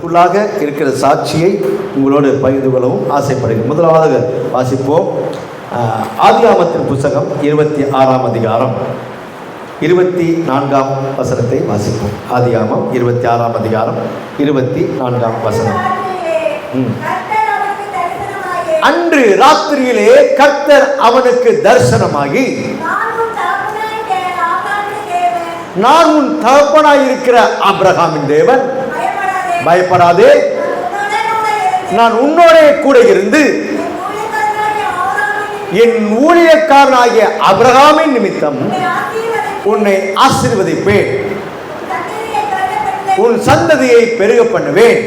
உள்ளாக இருக்கிற சாட்சியை உங்களோடு பகிர்ந்து கொள்ளவும் ஆசைப்படுகிறேன். முதலாவது வாசிப்போம். ஆதியாகமத்தின் புத்தகம் 26ஆம் அதிகாரம் 24ஆம் வசனத்தை வாசிப்போம். ஆதியாகமம் 26ஆம் அதிகாரம் 24ஆம் வசனம். அன்று ராத்திரியிலே கர்த்தர் அவனுக்கு தரிசனமாகி, நான் உன் தகப்பனாய் இருக்கிற ஆபிரகாமின் தேவன், பயப்படாதே, நான் உன்னோட கூட இருந்து என் ஊழியக்காரனாகிய ஆபிரகாமின் நிமித்தம் உன்னை ஆசீர்வதிப்பேன், உன் சந்ததியை பெருக பண்ணுவேன்.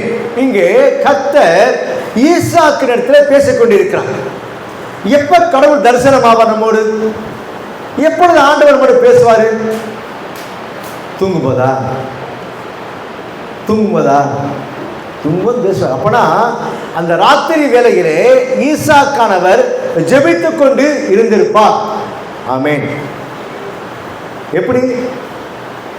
இங்கே கர்த்தர் ஈசாக்கு இடத்தில் பேசிக் கொண்டிருக்கிறார். எப்ப கடவுள் தரிசனமாவார் நம்மோடு? எப்பொழுது ஆண்டவர் நம்மோடு பேசுவாரு? தூங்கும்போதா? தூங்கும்போது பேசுவார். அப்பனா அந்த ராத்திரி வேளையிலே ஈசாக்கானவர் ஜெபித்துக் கொண்டு இருந்திருப்பார். ஆமென். எப்படி?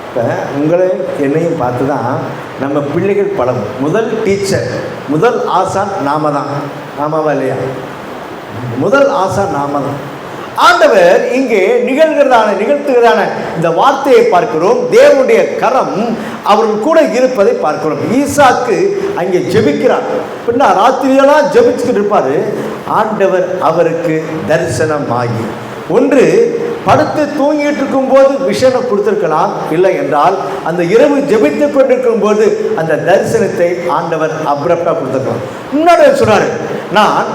இப்போ உங்களை என்னையும் பார்த்து தான் நம்ம பிள்ளைகள் பழகும். முதல் டீச்சர், முதல் ஆசான் நாம தான். நாமாவா இல்லையா? முதல் ஆசான் நாம தான். ஆண்டவர் இங்கே நிகழ்த்துகிறதான இந்த வார்த்தையை பார்க்கிறோம். தேவனுடைய கரம் அவர்கள் கூட இருப்பதை பார்க்கிறோம். ஈசாக்கு அங்கே ஜெபிக்கிறார். பின்னா ராத்திரியெல்லாம் ஜெபிச்சுக்கிட்டு இருப்பாரு. ஆண்டவர் அவருக்கு தரிசனமாகி, ஒன்று படுத்து தூங்கிட்டு இருக்கும் போது விஷனை கொடுத்திருக்கலாம், இல்லை என்றால் அந்த இரவு ஜெபித்துக் கொண்டிருக்கும் போது அந்த தரிசனத்தை ஆண்டவர் அப்ரப்டா கொடுத்திருக்கலாம். முன்னாடி சொன்னாரு, நான்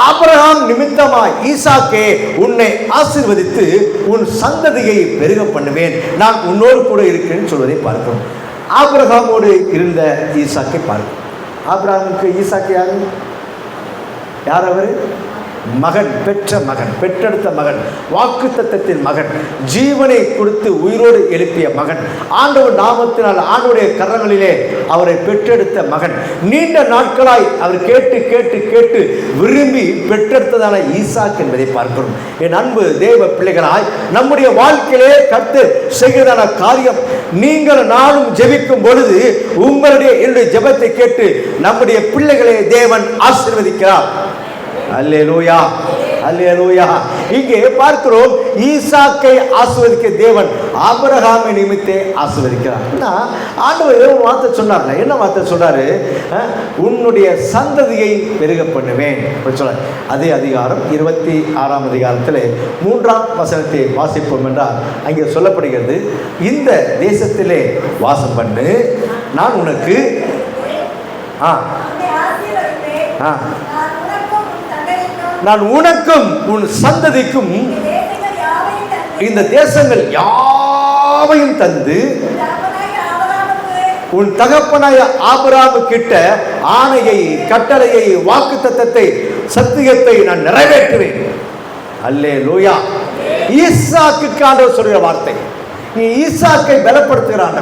ஆபிரகாம் நிமித்தமாய் ஈசாக்கே உன்னை ஆசீர்வதித்து உன் சந்ததியை பெருக பண்ணுவேன், நான் உன்னோடு கூட இருக்கிறேன்னு சொல்வதை பார்க்கிறோம். ஆபிரகாமோடு இருந்த ஈசாக்கை பார்க்கிறோம். ஆபிரகாமுக்கு ஈசாக்கு யாரு? யார் அவர்? மகன், பெற்ற மகன், பெற்றெடுத்த மகன், வாக்குத்தத்தத்தின் மகன், ஜீவனை கொடுத்து உயிரோடு எழுப்பிய மகன், ஆண்டவர் நாமத்தினால் ஆண்டவருடைய கரங்களிலே அவரை பெற்றெடுத்த மகன். நீண்ட நாட்களாய் அவர் கேட்டு கேட்டு கேட்டு விரும்பி பெற்றெடுத்ததான ஈசாக்கு என்பதை பார்க்கிறோம். என் அன்பு தேவ பிள்ளைகளாய், நம்முடைய வாழ்க்கையிலே கர்த்தர் செய்கிறதான காரியம், நீங்கள் நானும் ஜெபிக்கும் பொழுது உங்களுடைய என்னுடைய ஜெபத்தை கேட்டு நம்முடைய பிள்ளைகளை தேவன் ஆசீர்வதிக்கிறார். அல்லேலூயா, அல்லேலூயா. இங்கே பார்க்கிறோம், ஈசாக்கை ஆசீர்வதிக்க தேவன் ஆபிரகாமை நிமித்தே ஆசீர்வதிக்கிறார். ஆண்டவர் வார்த்தை சொன்னார்ல, என்ன வார்த்தை சொன்னாரு? உன்னுடைய சந்ததியை பெருக பண்ணுவேன் சொன்னார். அதே அதிகாரம் 26ஆம் அதிகாரத்தில் 3ஆம் வசனத்தை வாசிப்போம் என்றால் அங்கே சொல்லப்படுகிறது, இந்த தேசத்திலே வாசம் பண்ணு, நான் உனக்கு நான் உனக்கும் உன் சந்ததிக்கும் இந்த தேசங்கள் யாவையும் தந்து உன் தகப்பனாய ஆபிரகாம் கிட்ட ஆணையை, கட்டளையை, வாக்குத்தத்தத்தை, சத்தியத்தை நான் நிறைவேற்றுவேன். அல்லேலூயா. ஈசாக்கு ஆண்டவர் சொல்கிற வார்த்தை. நீ ஈசாக்கை பலப்படுத்துகிறான்.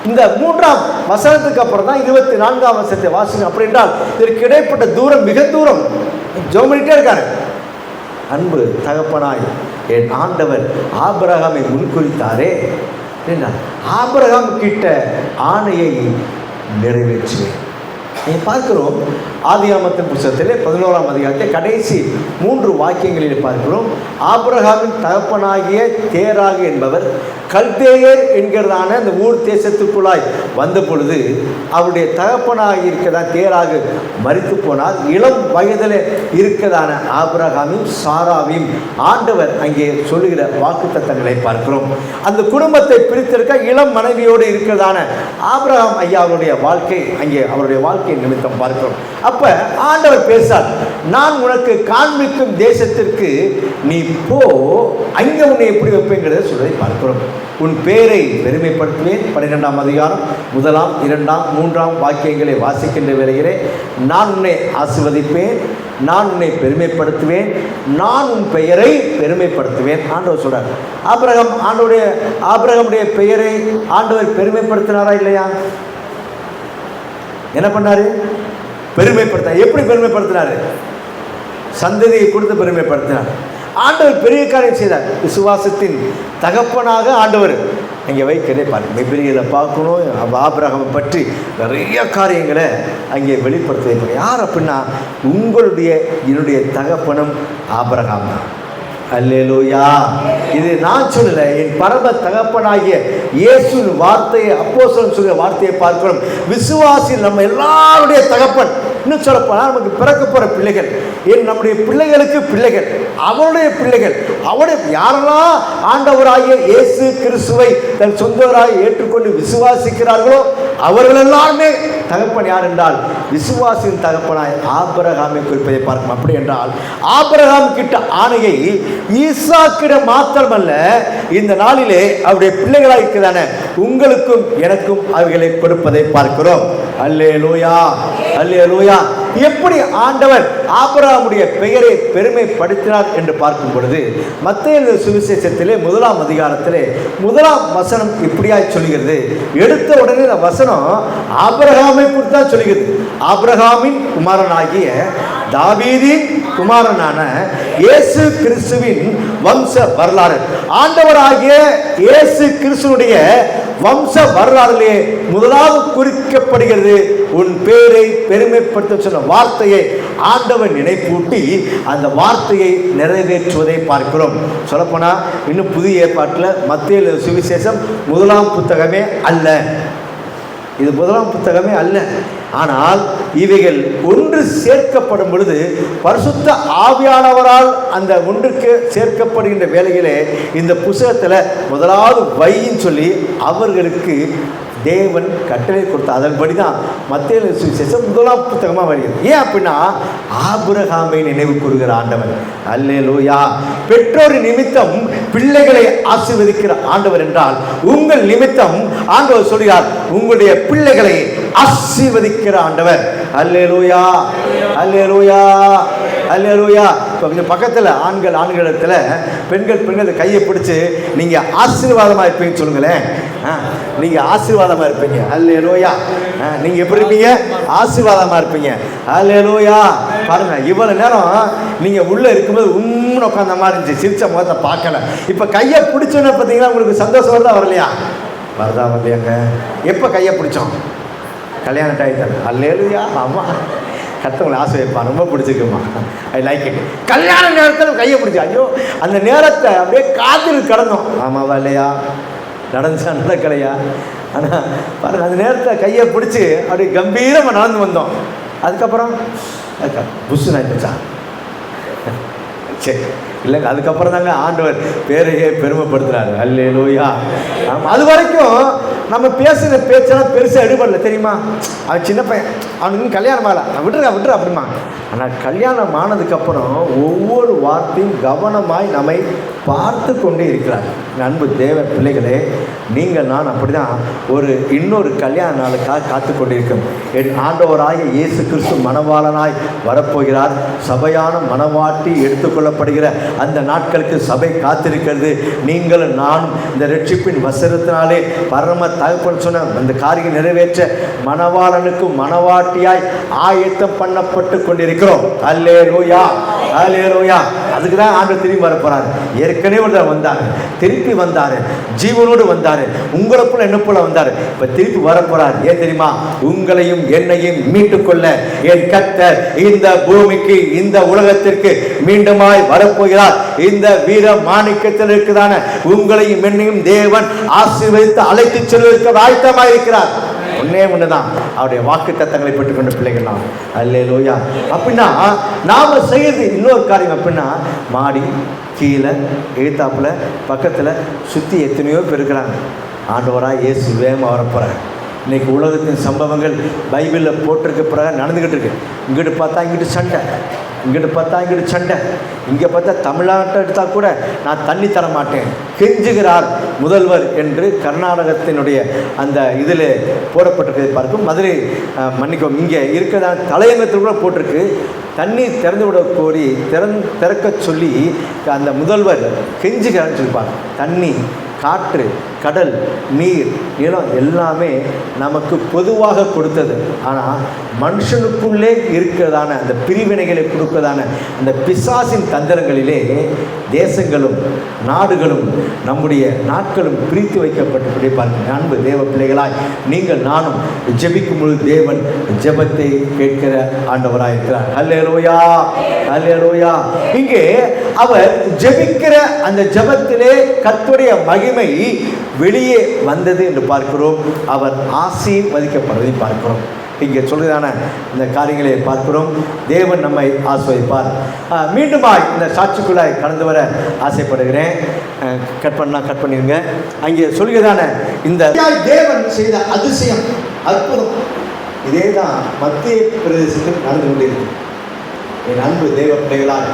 இந்த 3ஆம் வசனத்துக்கு அப்புறம் தான் 24ஆம் வசனத்தை வாசிங்க. அப்படி என்றால் இதற்கு இடைப்பட்ட தூரம் மிக தூரம். ஜோமனிட்டே இருக்காரு. அன்பு தகப்பனாய் என் ஆண்டவர் ஆபிரகாமை முன்குறித்தாரே, ஆபிரகாம் கிட்ட ஆணையை நிறைவேற்றுவேன். பார்க்கிறோம் ஆதியாகமத்தின் புத்தகத்திலே 11ஆம் அதிகாரத்தை கடைசி 3 வாக்கியங்களில் பார்க்கிறோம். ஆபிரகாமின் தகப்பனாகிய தேராகு என்பவர் கல்தேயர் என்கிறதான அந்த ஊர் தேசத்துக்குள்ளாய் வந்த பொழுது அவருடைய தகப்பனாகி இருக்கிறதான் தேராகு மரித்து போனார். இளம் வயதில் இருக்கிறதான ஆபிரகாமையும் சாராவையும் ஆண்டவர் அங்கே சொல்லுகிற வாக்குத்தத்தங்களை பார்க்கிறோம். அந்த குடும்பத்தை பிரித்திருக்க இளம் மனைவியோடு இருக்கிறதான ஆபிரகாம் ஐயாவுடைய வாழ்க்கை அங்கே அவருடைய வாழ்க்கை நிமித்தம் பார்க்கிறோம். அப்ப ஆண்டவர் பேசார், நான் உனக்கு காண்பிக்கும் தேசத்திற்கு நீ போ, அங்க உன்னை எப்படி வைப்பேங்கிறத சொல்வதை பார்க்கிறோம். உன் பேரை பெருமைப்படுத்துவேன். 12ஆம் அதிகாரம் 1ஆம் 2ஆம் 3ஆம் வாக்கியங்களை வாசிக்கின்ற வேளையிலே, நான் உன்னை ஆசீர்வதிப்பேன், நான் உன்னை பெருமைப்படுத்துவேன், நான் உன் பெயரை பெருமைப்படுத்துவேன். ஆண்டவர் சொல்றார். ஆபிரகாமுடைய பெயரை ஆண்டவர் பெருமைப்படுத்தினாரா இல்லையா? என்ன பண்ணாரு? பெருமைப்படுத்த. எப்படி பெருமைப்படுத்தினாரு? சந்ததியை கொடுத்து பெருமைப்படுத்தினார். ஆண்டவர் பெரிய காரியம் செய்தார். விசுவாசத்தின் தகப்பனாக ஆண்டவர் அங்கே வைக்கிறதே பாருங்கள். எபிரேயரில் பார்க்கணும், ஆபிரகாமை பற்றி நிறைய காரியங்களை அங்கே வெளிப்படுத்த. யார் அப்படின்னா என்னுடைய தகப்பனும் ஆபிரகாம் தான். அல்லேலூயா. இது நான் சொல்லலை, என் பரம தகப்பனாகிய இயேசுவின் வார்த்தையை, அப்போஸ்தலன் சொல்கிற வார்த்தையை பார்க்கிறோம். விசுவாசி நம்ம எல்லாருடைய தகப்பன். இன்னும் சொல்லப்போனால் நமக்கு பிறக்க போகிற பிள்ளைகள், நம்முடைய பிள்ளைகளுக்கு பிள்ளைகள், அவருடைய பிள்ளைகள், அவருடைய யாரெல்லாம் ஆண்டவராகிய இயேசு கிறிஸ்துவை தன் சொந்தவராக ஏற்றுக்கொண்டு விசுவாசிக்கிறார்களோ அவர்கள் எல்லாருமே தகப்பன் யார் என்றால் விசுவாசியின் தகப்பனாய் ஆபிரகாமை குறிப்பதை பார்க்கும். அப்படி என்றால் ஆபிரகாம் கிட்ட ஆணையை ஈசாக்கிடம் மாத்திரமல்ல, இந்த நாளிலே அவருடைய பிள்ளைகளாக இருக்கிறான உங்களுக்கும் எனக்கும் அவைகளை கொடுப்பதை பார்க்கிறோம். அல்லேலூயா, அல்லேலூயா. எப்படி ஆண்டவர் ஆபிரகாமுடைய பெயரை பெருமைப்படுத்தினார் என்று பார்க்கும் பொழுது மத்தேயு சுவிசேஷத்திலே 1ஆம் அதிகாரத்திலே 1ஆம் வசனம் இப்படியாய் சொல்கிறது. எடுத்த உடனே இந்த வசனம் ஆபிரகாமை குறித்து தான் சொல்கிறது. ஆபிரகாமின் குமாரனாகிய தாவீதின் குமாரனான இயேசு கிறிஸ்துவின் வம்ச வரலாறு. ஆண்டவராகிய இயேசு கிறிஸ்துனுடைய வம்ச வரலாறிலே முதலாவது குறிக்கப்படுகிறது. உன் பேரை பெருமைப்படுத்த சொன்ன வார்த்தையை ஆண்டவன் நினைப்பூட்டி அந்த வார்த்தையை நிறைவேற்றுவதை பார்க்கிறோம். சொல்லப்போனா இன்னும் புதிய ஏற்பாட்டில் மத்தேயு சுவிசேஷம் 1ஆம் புத்தகமே அல்ல, இது 1ஆம் புத்தகமே அல்ல. ஆனால் இவைகள் ஒன்று சேர்க்கப்படும் பொழுது பரிசுத்த ஆவியானவரால் அந்த ஒன்றுக்கு சேர்க்கப்படுகின்ற வேளையிலே இந்த புத்தகத்தில் முதலாவது வைன்னு சொல்லி அவர்களுக்கு தேவன் கட்டளை கொடுத்த அதன்படி தான் மத்தேயு சுவிசேஷம் 1ஆம் புத்தகமாக வருகிறது. ஏன் அப்படின்னா ஆபிரகாமை நினைவு கூறுகிற ஆண்டவர். அல்லேலூயா. பெற்றோர் நிமித்தம் பிள்ளைகளை ஆசீர்வதிக்கிற ஆண்டவர் என்றால் உங்கள் நிமித்தம் ஆண்டவர் சொல்கிறார் உங்களுடைய பிள்ளைகளை ஆசீர்வதிக்கிற ஆண்டவர். அல்லேலூயா, அல்லேலூயா, அல்லேலூயா. இப்போ கொஞ்சம் பக்கத்தில் ஆண்களிடத்தில் பெண்கள் கையை பிடிச்சி நீங்கள் ஆசீர்வாதமாக இருப்பீங்கன்னு சொல்லுங்களேன். நீங்கள் ஆசீர்வாதமாக இருப்பீங்க. அல்லேலூயா. நீங்கள் எப்படி இருப்பீங்க? ஆசீர்வாதமாக இருப்பீங்க. அல்லேலூயா. பாருங்க, இவ்வளோ நேரம் நீங்கள் உள்ளே இருக்கும்போது உண்மை உட்காந்த மாதிரி இருந்துச்சு, சிரிச்ச முகத்தை பார்க்கல. இப்போ கையை பிடிச்சோன்னு பார்த்தீங்கன்னா உங்களுக்கு சந்தோஷம் வருதா வரலையா? வரதா வரலையாங்க? எப்போ கையை பிடிச்சோம்? கல்யாண டைத்தில். அல்லேலூயா. ஆமாம், கத்தவங்களை ஆசை வைப்பான், ரொம்ப பிடிச்சிருக்குமா, ஐ லைக் இட். கல்யாண நேரத்தில் கையை பிடிச்சா, ஐயோ அந்த நேரத்தை அப்படியே காத்தில் கடந்தோம். ஆமாவா இல்லையா? நடந்துச்சா நடக்கலையா? ஆனால் பாருங்கள், அந்த நேரத்தை கையை பிடிச்சி அப்படி கம்பீரமாக நடந்து வந்தோம். அதுக்கப்புறம் புஷ்ஷு ஆயிடுச்சா? சரி, இல்லைங்க, அதுக்கப்புறம் தாங்க ஆண்டவர் பேரையே பெருமைப்படுத்துறாரு. அல்லேலூயா. அது வரைக்கும் நம்ம பேசுகிற பேச்செல்லாம் பெருசாக எடுபடல, தெரியுமா? அவன் சின்ன பையன், அவனுக்கு கல்யாணம் ஆகலை, விட்டுரு அப்படிமா. ஆனால் கல்யாணம் ஆனதுக்கப்புறம் ஒவ்வொரு வார்த்தையும் கவனமாய் நம்மை பார்த்து கொண்டே இருக்கிறார். அன்பு தேவ பிள்ளைகளே, நீங்கள் நான் அப்படி தான் இன்னொரு கல்யாண நாளுக்காக காத்து கொண்டிருக்கோம். என் ஆண்டவராகிய இயேசு கிறிஸ்து மணவாளனாய் வரப்போகிறார். சபையான மணவாட்டி எடுத்துக்கொள்ளப்படுகிற அந்த நாட்களுக்கு சபை காத்திருக்கிறது. நீங்களும் நானும் இந்த ரட்சிப்பின் வசனத்தினாலே பரம தகப்பன் சொன்ன அந்த காரியம் நிறைவேற்ற மணவாளனுக்கும் மணவாட்டியாய் ஆயத்தம் பண்ணப்பட்டு கொண்டிருக்கிறோம். அல்லேலூயா, அல்லேலூயா. அதுக்கு தான் ஆண்டவர் திரும்பி வர போறாரு. ஏற்கனவே வந்தார், திருப்பி வந்தார், ஜீவனோடு வந்தார், உங்களை போல என்ன போல வந்தார், இப்ப திருப்பி வர போறார். ஏன் தெரியுமா? உங்களையும் என்னையும் மீட்டுக்கொள்ள என் கர்த்தர் இந்த பூமிக்கு, இந்த உலகத்திற்கு மீண்டுமாய் வரப்போகிறார். இந்த வீர மாணிக்கத்தில் இருக்குதான உங்களையும் என்னையும் தேவன் ஆசீர்வதித்து அழைத்து செல்வதற்கு ஆயத்தமாக இருக்கிறார். ஒன்னே ஒண்ணுதான், அவருடைய வாக்கு தத்தங்களை பெற்றுக்கொண்ட பிள்ளைகள் தான். அல்லேலூயா. அப்படின்னா நாம செய்யறது இன்னொரு காரியம். அப்படின்னா மாடி கீழே எழுத்தாப்புல பக்கத்தில் சுற்றி எத்தனையோ பேர் இருக்கிறாங்க. ஆண்டவராக இயேசு வேகமாக வரப்போகிறார். இன்றைக்கி உலகத்தின் சம்பவங்கள் பைபிளில் போட்டிருக்க பிறகு நடந்துக்கிட்டு இருக்கு. இங்கிட்டு பார்த்தா இங்கிட்டு சண்டை, இங்கிட்டு பார்த்தா இங்கிட்டு சண்டை, இங்கே பார்த்தா தமிழ்நாட்டை எடுத்தால் கூட நான் தண்ணி தர மாட்டேன் கெஞ்சுகிறார் முதல்வர் என்று கர்நாடகத்தினுடைய அந்த இதில் போடப்பட்டிருக்கிறது பார்க்கும். மதுரை மன்னிக்கும், இங்கே இருக்கிற தலையங்கத்தில் கூட போட்டிருக்கு. தண்ணீர் திறந்து விட கோரி திறக்க சொல்லி அந்த முதல்வர் கெஞ்சுகிறான்னு சொல்லிப்பாங்க. தண்ணி, காற்று, கடல், நீர், நிலம் எல்லாமே நமக்கு பொதுவாக கொடுத்தது. ஆனால் மனுஷனுக்குள்ளே இருக்கிறதான அந்த பிரிவினைகளை கொடுக்கிறதான அந்த பிசாசின் தந்திரங்களிலே தேசங்களும் நாடுகளும் நம்முடைய நாட்களும் பிரித்து வைக்கப்பட்டு பார்க்க அன்பு தேவ பிள்ளைகளாய் நீங்கள் நானும் ஜெபிக்கும் பொழுது தேவன் ஜெபத்தை கேட்கிற ஆண்டவராய் இருக்கிறார். அல்லேலூயா, அல்லேலூயா. இங்கே அவர் ஜெபிக்கிற அந்த ஜெபத்திலே கர்த்தருடைய மகிமை வெளியே வந்தது என்று பார்க்கிறோம். அவர் ஆசீர்வதிக்கப்படுவதை பார்க்கிறோம். இங்கே சொல்றதான இந்த காரியங்களை பார்க்கிறோம். தேவன் நம்மை ஆசீர்வதிப்பார். மீண்டுமாய் இந்த சாட்சிக்குள்ளாய் கடந்து வர ஆசைப்படுகிறேன். கட் பண்ணிருங்க. அங்கே சொல்கிறதான இந்த தேவன் செய்த அதிசயம், அற்புதம், இதே தான் மத்திய பிரதேசத்தில் நடந்து கொண்டிருக்கு. என் அன்பு தேவ பிள்ளைகளால்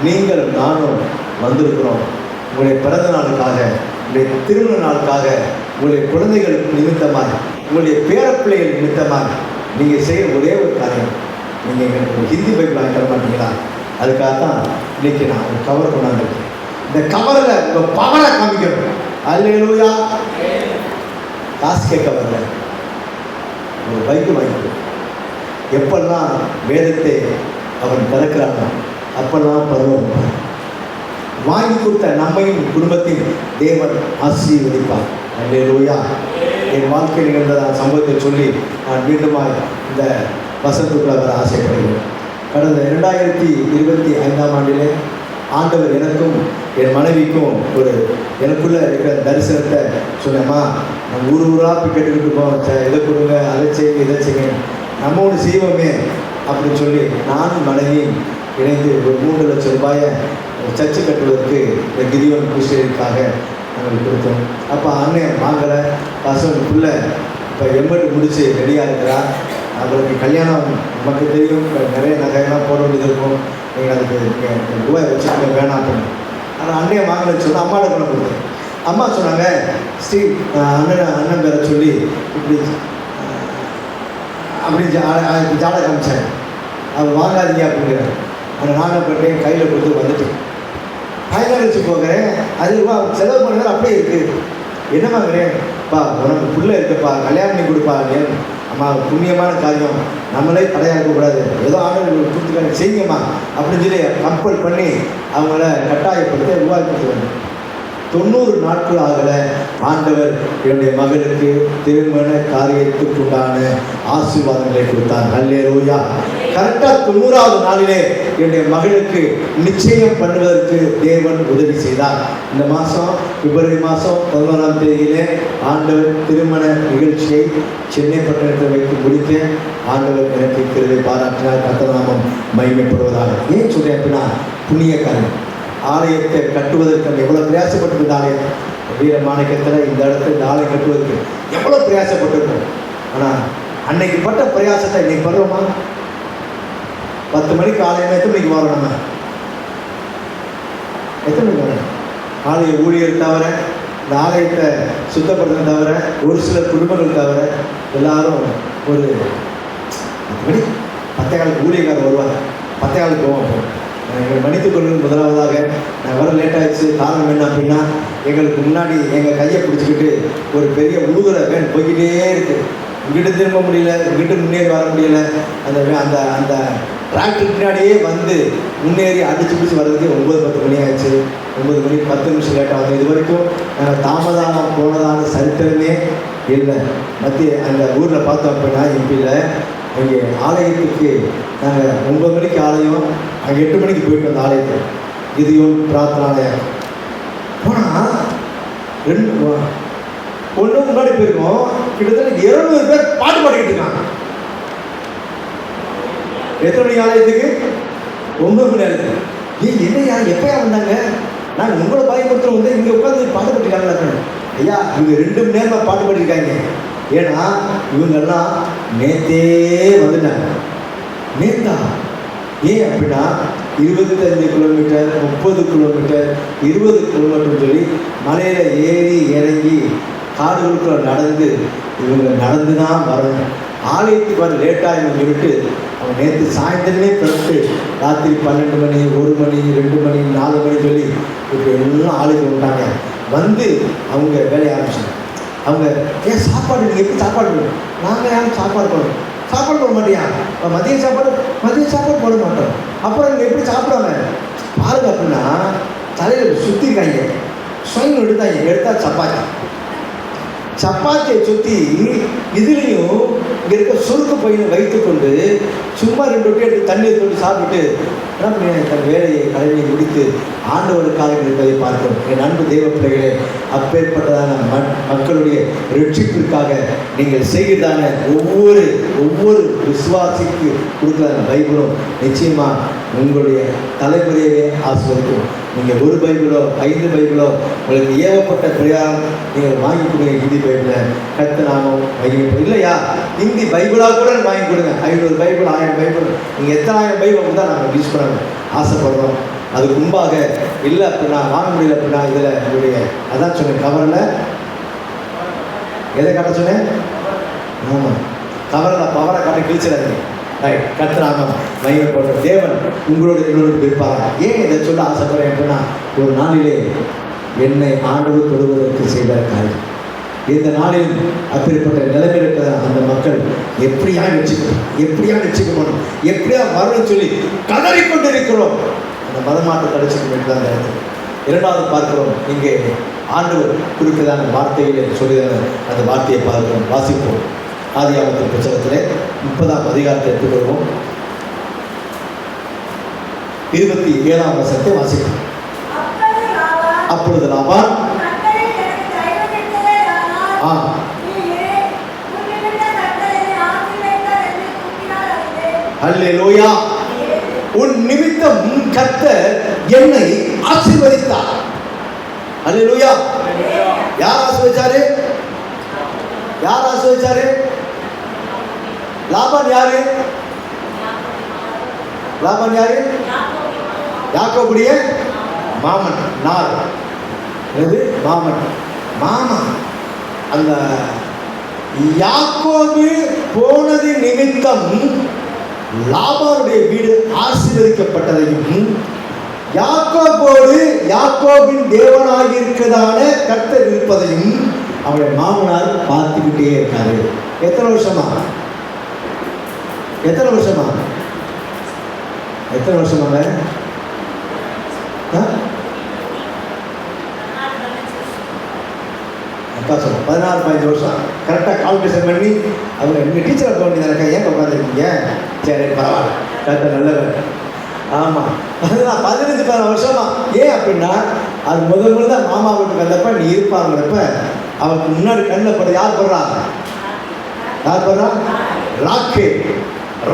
நீங்கள் நானும் வந்திருக்கிறோம். உங்களுடைய பிறந்த நாளுக்காக, உங்களுடைய திருமண நாளுக்காக, உங்களுடைய குழந்தைகள் நிமித்தமாக, உங்களுடைய பேரப்பிள்ளைகள் நிமித்தமாக நீங்கள் செய்கிற ஒரே ஒரு காரியம், நீங்கள் எங்களுக்கு ஹிந்தி பைபிள் வாங்கி தர மாட்டீங்களா? அதுக்காக தான் இன்னைக்கு நான் ஒரு கவர் கொண்டாந்துருக்கேன். இந்த கவரில் உங்கள் பவரை காமிக்கணும். அல்லேலூயா. காசு கேட்க வரல, ஒரு பைபிள் வாங்கிக்கணும். எப்பெல்லாம் வேதத்தை அவன் திறக்கிறாங்க அப்பெல்லாம் பருவம் வாங்கி கொடுத்த நம்மையும் குடும்பத்தின் தேவன் ஆசீர்வதிப்பார். அல்லேலூயா. என் வாழ்க்கையில் நிகழ்ந்த சம்பவத்தை சொல்லி நான் மீண்டுமாய் இந்த வசனத்துக்குள்ள வர ஆசைப்படுகிறேன். கடந்த 2025ஆம் ஆண்டிலே ஆண்டவர் எனக்கும் என் மனைவிக்கும் ஒரு எனக்குள்ளே இருக்கிற தரிசனத்தை சொன்னேம்மா, நம்ம ஊராக போய் கேட்டுக்கிட்டு இருக்கோம், இதை கொடுங்க, அதை செய்யுங்க, இதை செய்யுங்க, நம்ம ஒன்று செய்வோமே அப்படின்னு சொல்லி நானும் மனைவியும் இணைந்து ஒரு 3 லட்சம் ரூபாயை சர்ச்சை கட்டுவதற்கு இந்த கிரிவன் கிறிஸ்டியனுக்காக நாங்கள் கொடுத்தோம். அப்போ அண்ணன் வாங்கலை, பசங்க பிள்ளை இப்போ எம்பட்டு முடித்து ரெடியாக இருக்கிறா. அவருக்கு கல்யாணம் நமக்கு தெரியும், நிறைய நகையெல்லாம் போட வேண்டியது இருக்கும், நீங்கள் அதுக்கு ரூபாய் வச்சுக்க வேணாம் அப்படின்னு. ஆனால் அண்ணையை வாங்கலைன்னு சொன்னால் அம்மாவோட கொண்டு கொடுத்தேன். அம்மா சொன்னாங்க, ஸ்ரீ அண்ணன் பேரை சொல்லி இப்படி அப்படி ஜாட காமிச்சாங்க, அவர் வாங்காதீங்க அப்படிங்கிறார். அந்த நாகப்பட்டை கையில் கொடுத்து வந்துட்டு ஃபைனல் வச்சு போகிறேன். அது ரூபா செலவு பண்ணுறது அப்படியே இருக்குது. என்ன வாங்குறேன்ப்பா, உனக்கு பிள்ளை இருக்குப்பா, கல்யாணம் பண்ணி கொடுப்பா, அம்மா புண்ணியமான காரியம், நம்மளே தடையாக இருக்கக்கூடாது, ஏதோ ஆர்டர் கொடுத்துக்காங்க செய்யுங்கம்மா அப்படின்னு சொல்லி கம்பல் பண்ணி அவங்கள கட்டாயப்படுத்தி ரூபாய் கொடுத்துருவாங்க. 90 நாட்கள் ஆகலை, ஆண்டவர் என்னுடைய மகளுக்கு திருமண காரியத்துக்குண்டான ஆசீர்வாதங்களை கொடுத்தார். அல்லேலூயா. கரெக்டாக 90வது நாளிலே என்னுடைய மகளுக்கு நிச்சயம் பண்ணுவதற்கு தேவன் உதவி செய்தார். இந்த மாதம் பிப்ரவரி மாதம் 11ஆம் தேதியிலே ஆண்டவர் திருமண நிகழ்ச்சியை சென்னை பட்டணத்தில் வைத்து முடித்து ஆண்டவர் எனக்கு கிருபை பாராட்டினார். கர்த்தர் நாமம் மகிமைப்படுவதாக. ஏன் சொல்றேன் அப்படின்னா, புண்ணிய காரியம். ஆலயத்தை கட்டுவதற்கு எவ்வளோ பிரயாசப்பட்டு இந்த ஆலயத்தை வீரமாணிக்கத்தில் இந்த இடத்துல இந்த ஆலயம் கட்டுவதற்கு எவ்வளோ பிரயாசப்பட்டிருக்கோம். ஆனால் அன்னைக்கு பட்ட பிரயாசத்தை இன்னைக்கு படுறோமா? 10 மணிக்கு ஆலயம் எத்தனை மணிக்கு வரோம்? நம்ம எத்தனை மணிக்கு வரோம்? ஆலய ஊழியர் தவிர, இந்த ஆலயத்தை சுத்தப்படுத்த தவிர, ஒரு சில குடும்பங்கள் தவிர எல்லாரும் ஒரு 10 மணி 10 ஊழியக்காரர் வருவாங்க, 10 போவோம். எங்களை மன்னித்துக் கொள்வது முதலாவதாக. நான் வர லேட் ஆகிடுச்சு. காரணம் என்ன அப்படின்னா, எங்களுக்கு முன்னாடி எங்கள் கையை பிடிச்சிக்கிட்டு ஒரு பெரிய முழுகிற வேன் போய்கிட்டே இருக்குது. இங்கிட்ட திரும்ப முடியல, இங்கிட்ட முன்னேறி வர முடியல. அந்த அந்த அந்த டிராக்டர் பின்னாடியே வந்து முன்னேறி அடிச்சு பிடிச்சி வர்றதுக்கு 9-10 மணி ஆயிடுச்சு. 9 மணி 10 நிமிஷம் லேட்டாக வந்து இது வரைக்கும் நாங்கள் தாமதமாக போனதான சரித்திரமே இல்லை. மத்திய அந்த ஊரில் பார்த்தோம் அப்படின்னா எம்பியில் இங்கே ஆலயத்துக்கு நாங்கள் 9 மணிக்கு ஆலயம், அங்கே 8 மணிக்கு போயிட்டு வந்த ஆலயத்துக்கு இதையும் பிரார்த்தனாலயம் போனால் 2 ஒன்று முன்னாடி போயிருக்கோம். கிட்டத்தட்ட 200 பேர் பாட்டு பாடிக்கிட்டு இருக்காங்க. எத்தனை மணி ஆலயத்துக்கு? 9 மணி ஆலயத்துக்கு. என்னையா எப்பயா வந்தாங்க? நாங்கள் உங்களை பயன்படுத்துகிறோம் வந்து இங்கே உட்காந்து பாட்டு பாட்டிருக்காங்களா? ஐயா, இவங்க 2 மணி நேரமாக பாட்டு பாடிருக்காங்க. ஏன்னா இவங்கெல்லாம் நேத்தே வந்துட்டாங்க. நேத்தா ஏன் அப்படின்னா 25 கிலோமீட்டர், 30 கிலோமீட்டர், 20 கிலோமீட்டர் சொல்லி மலையில் ஏறி இறங்கி காடுகளுக்குள்ள நடந்து இவங்க நடந்து தான் வரணும். ஆலயத்துக்கு வர லேட்டாக இவங்க சொல்லிட்டு அவங்க நேற்று சாயந்தரமே பிறகு ராத்திரி 12 மணி, 1 மணி, 2 மணி, 4 மணி சொல்லி இப்போ எல்லாம் ஆலயத்துக்கு வந்தாங்க. வந்து அவங்க வேலையை ஆரம்பிச்சாங்க. அவங்க ஏன் சாப்பாடு நீங்கள் எப்படி சாப்பாடு போடுவோம்? நாங்கள் யாரும் சாப்பாடு போடுவோம். சாப்பாடு போட மாட்டியா? மதிய சாப்பாடு போட மாட்டோம். அப்புறம் நீங்கள் எப்படி சாப்பிடாம பாருங்க அப்படின்னா தலையில் சுற்றிருக்காங்க, ஸ்வயம் எடுத்தா சப்பாத்தியை சுற்றி இதுலேயும் இங்கே இருக்க சுருக்கு பையனை வைத்துக்கொண்டு சும்மா 2 ரொட்டி எடுத்து தண்ணியை தொட்டு சாப்பிட்டு தன் வேலையை கடமையை முடித்து ஆண்டவருக்காக இருப்பதை பார்க்கிறோம். என் அன்பு தெய்வ பிள்ளைகளே, அப்பேற்பட்டதான மக்களுடைய ரட்சிப்பிற்காக நீங்கள் செய்கிறதான ஒவ்வொரு விசுவாசிக்கு கொடுக்குறதான பைபிளும் நிச்சயமாக உங்களுடைய தலைமுறையவே ஆசிர்வதிக்கும். நீங்கள் 1 பைபிளோ 5 பைபிளோ உங்களுக்கு ஏவப்பட்ட பிரயாணம் நீங்கள் வாங்கி கொடுங்க. ஹிந்தி பைபிளில் கர்த்தநாமம் மகிமைப்படும். இல்லையா ஹிந்தி பைபிளாக கூட வாங்கி கொடுங்க. 500 பைபிள் 1000 பைபிள் நீங்கள் எத்தனை 1000 பைபிள் தான் நாங்கள் யூஸ் பண்ண ஆசைப்படுறோம். அதுக்கு முன்பாக இல்லை அப்படின்னா வாங்க முடியல அப்படின்னா இதில் உங்களுடைய அதான் சொன்னேன், கவரில் எதை காட்ட சொன்னேன்? ஆமாம், கவரில் பவரை காட்ட கிழிச்சிடாதீங்க. ரைட், கர்த்தநாமம் மகிமைப்படும். தேவன் உங்களோட இருப்பாங்க. ஏன் இதை சொல்ல ஆசைப்படுறேன் அப்படின்னா, ஒரு நாளிலே என்னை ஆண்டவர் தொடுவதற்கு செய்த காரியம். இந்த நாளில் அப்படிப்பட்ட நிலைமையில் இருக்கிற அந்த மக்கள் எப்படியா வச்சுக்கணும், எப்படியா வரணும்னு சொல்லி கதறிக்கொண்டு இருக்கிறோம். அந்த மதமாற்றம் தடுச்சுக்க வேண்டியதான் அந்த இடத்துல. 2வது பார்க்கிறோம், இங்கே ஆண்டவர் குறிப்பிட்டதான வார்த்தைகளை சொல்லுகிற அந்த வார்த்தையை பார்க்கிறோம். வாசிப்போம். ஆதியாகமத்தின் புத்தகத்திலே 30ஆம் அதிகாரத்தை எடுத்துக்கொள்வோம். 27ஆம் வசனத்தை வாசிப்போம். அப்பொழுது லாபான் அல்லேலூயா, உன் நிமித்தம் கர்த்தர் என்னை ஆசீர்வதித்தார். அல்லேலூயா. யார் ஆசீர்வதிச்சாரு? லாபான் யாரு? யாக்கோபுடைய மாமன். நார் மாமா. அந்த யாக்கோபு போனது நிமித்தம் லாபானுடைய வீடு ஆசீர்வதிக்கப்பட்டதையும் யாக்கோபின் தேவனாகி இருக்கிறதான கர்த்தர் இருப்பதையும் அவருடைய மாமனார் பார்த்துக்கிட்டே இருக்காரு. எத்தனை வருஷமாக அக்கா சொல்ல 16-15 வருஷம் கரெக்டாக கால்குலேஷன் பண்ணி அவங்க எங்கள் டீச்சரை தோண்டி எனக்கு ஏன் உட்காந்துருக்கீங்க? சரி பரவாயில்ல, கரெக்டாக நல்லவர். ஆமாம், அதுதான் 15-16 வருஷமா. ஏன் அப்படின்னா அது முதல் மாமா வீட்டுக்கு வந்தப்ப நீ இருப்பாங்கிறப்ப அவருக்கு முன்னாடி கண்ணில் படுற யார் படுறா?